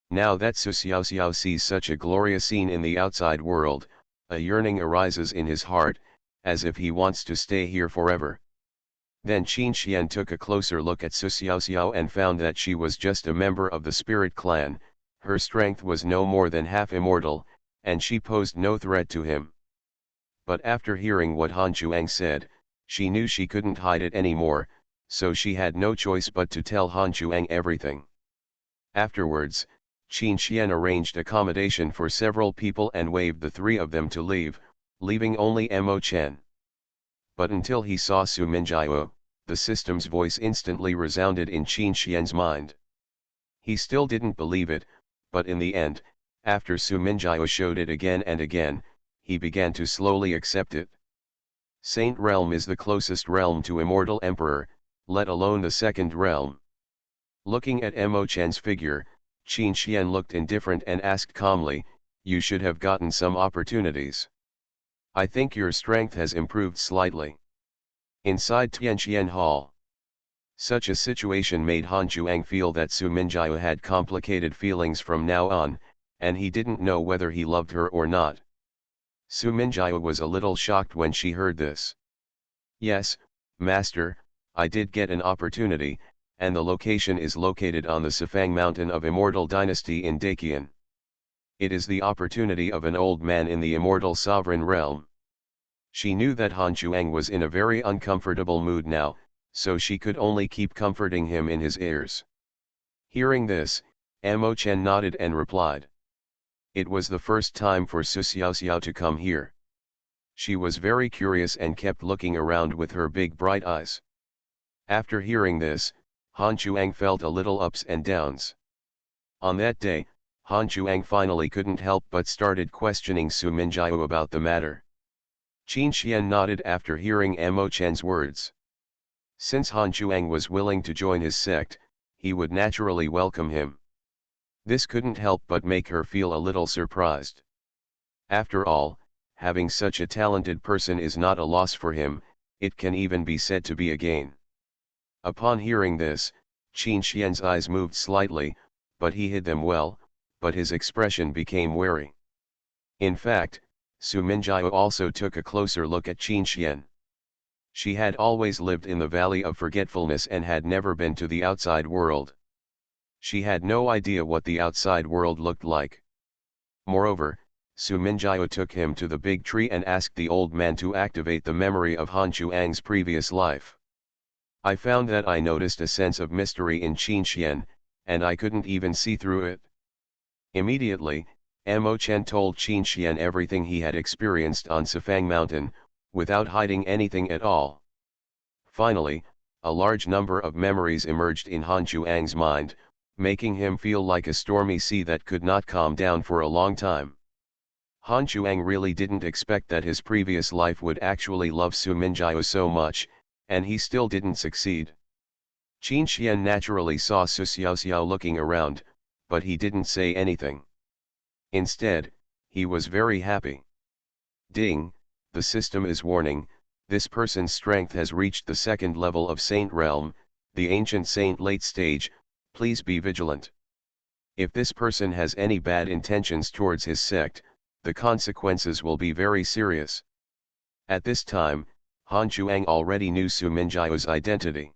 Now that Su Xiaoxiao sees such a glorious scene in the outside world, a yearning arises in his heart, as if he wants to stay here forever. Then Qin Xian took a closer look at Su Xiaoxiao and found that she was just a member of the spirit clan, her strength was no more than half immortal, and she posed no threat to him. But after hearing what Han Chuang said, she knew she couldn't hide it anymore, so she had no choice but to tell Han Chuang everything. Afterwards, Qin Xian arranged accommodation for several people and waved the three of them to leave, leaving only Mo Chen. But until he saw Su Minjiao, the system's voice instantly resounded in Qin Xian's mind. He still didn't believe it, but in the end, after Su Minjiao showed it again and again, he began to slowly accept it. Saint Realm is the closest realm to Immortal Emperor, let alone the second realm. Looking at Mo Chen's figure, Qin Xian looked indifferent and asked calmly, "You should have gotten some opportunities. I think your strength has improved slightly." Inside Tianqian Hall. Such a situation made Han Chuang feel that Su Minjiao had complicated feelings from now on, and he didn't know whether he loved her or not. Su Minjiao was a little shocked when she heard this. "Yes, Master, I did get an opportunity, and the location is located on the Sifang Mountain of Immortal Dynasty in Daqian. It is the opportunity of an old man in the Immortal Sovereign Realm." She knew that Han Chuang was in a very uncomfortable mood now, so she could only keep comforting him in his ears. Hearing this, Mo Chen nodded and replied. It was the first time for Su Xiaoxiao to come here. She was very curious and kept looking around with her big bright eyes. After hearing this, Han Chuang felt a little ups and downs. On that day, Han Chuang finally couldn't help but started questioning Su Minjiao about the matter. Qin Xian nodded after hearing Mo Chen's words. Since Han Chuang was willing to join his sect, he would naturally welcome him. This couldn't help but make her feel a little surprised. After all, having such a talented person is not a loss for him, it can even be said to be a gain. Upon hearing this, Qin Xian's eyes moved slightly, but he hid them well, but his expression became wary. In fact, Su Minjiao also took a closer look at Qin Xian. She had always lived in the Valley of Forgetfulness and had never been to the outside world. She had no idea what the outside world looked like. Moreover, Su Minjiao took him to the big tree and asked the old man to activate the memory of Han Chuang's previous life. I found that I noticed a sense of mystery in Qin Xian, and I couldn't even see through it. Immediately, Mo Chen told Qin Xian everything he had experienced on Sifang Mountain, without hiding anything at all. Finally, a large number of memories emerged in Han Chuang's mind, making him feel like a stormy sea that could not calm down for a long time. Han Chuang really didn't expect that his previous life would actually love Su Minjiao so much, and he still didn't succeed. Qin Xian naturally saw Su Xiaoxiao looking around, but he didn't say anything. Instead, he was very happy. Ding, the system is warning, this person's strength has reached the second level of Saint Realm, the Ancient Saint late stage, please be vigilant. If this person has any bad intentions towards his sect, the consequences will be very serious. At this time, Han Chuang already knew Su Minjiao's identity.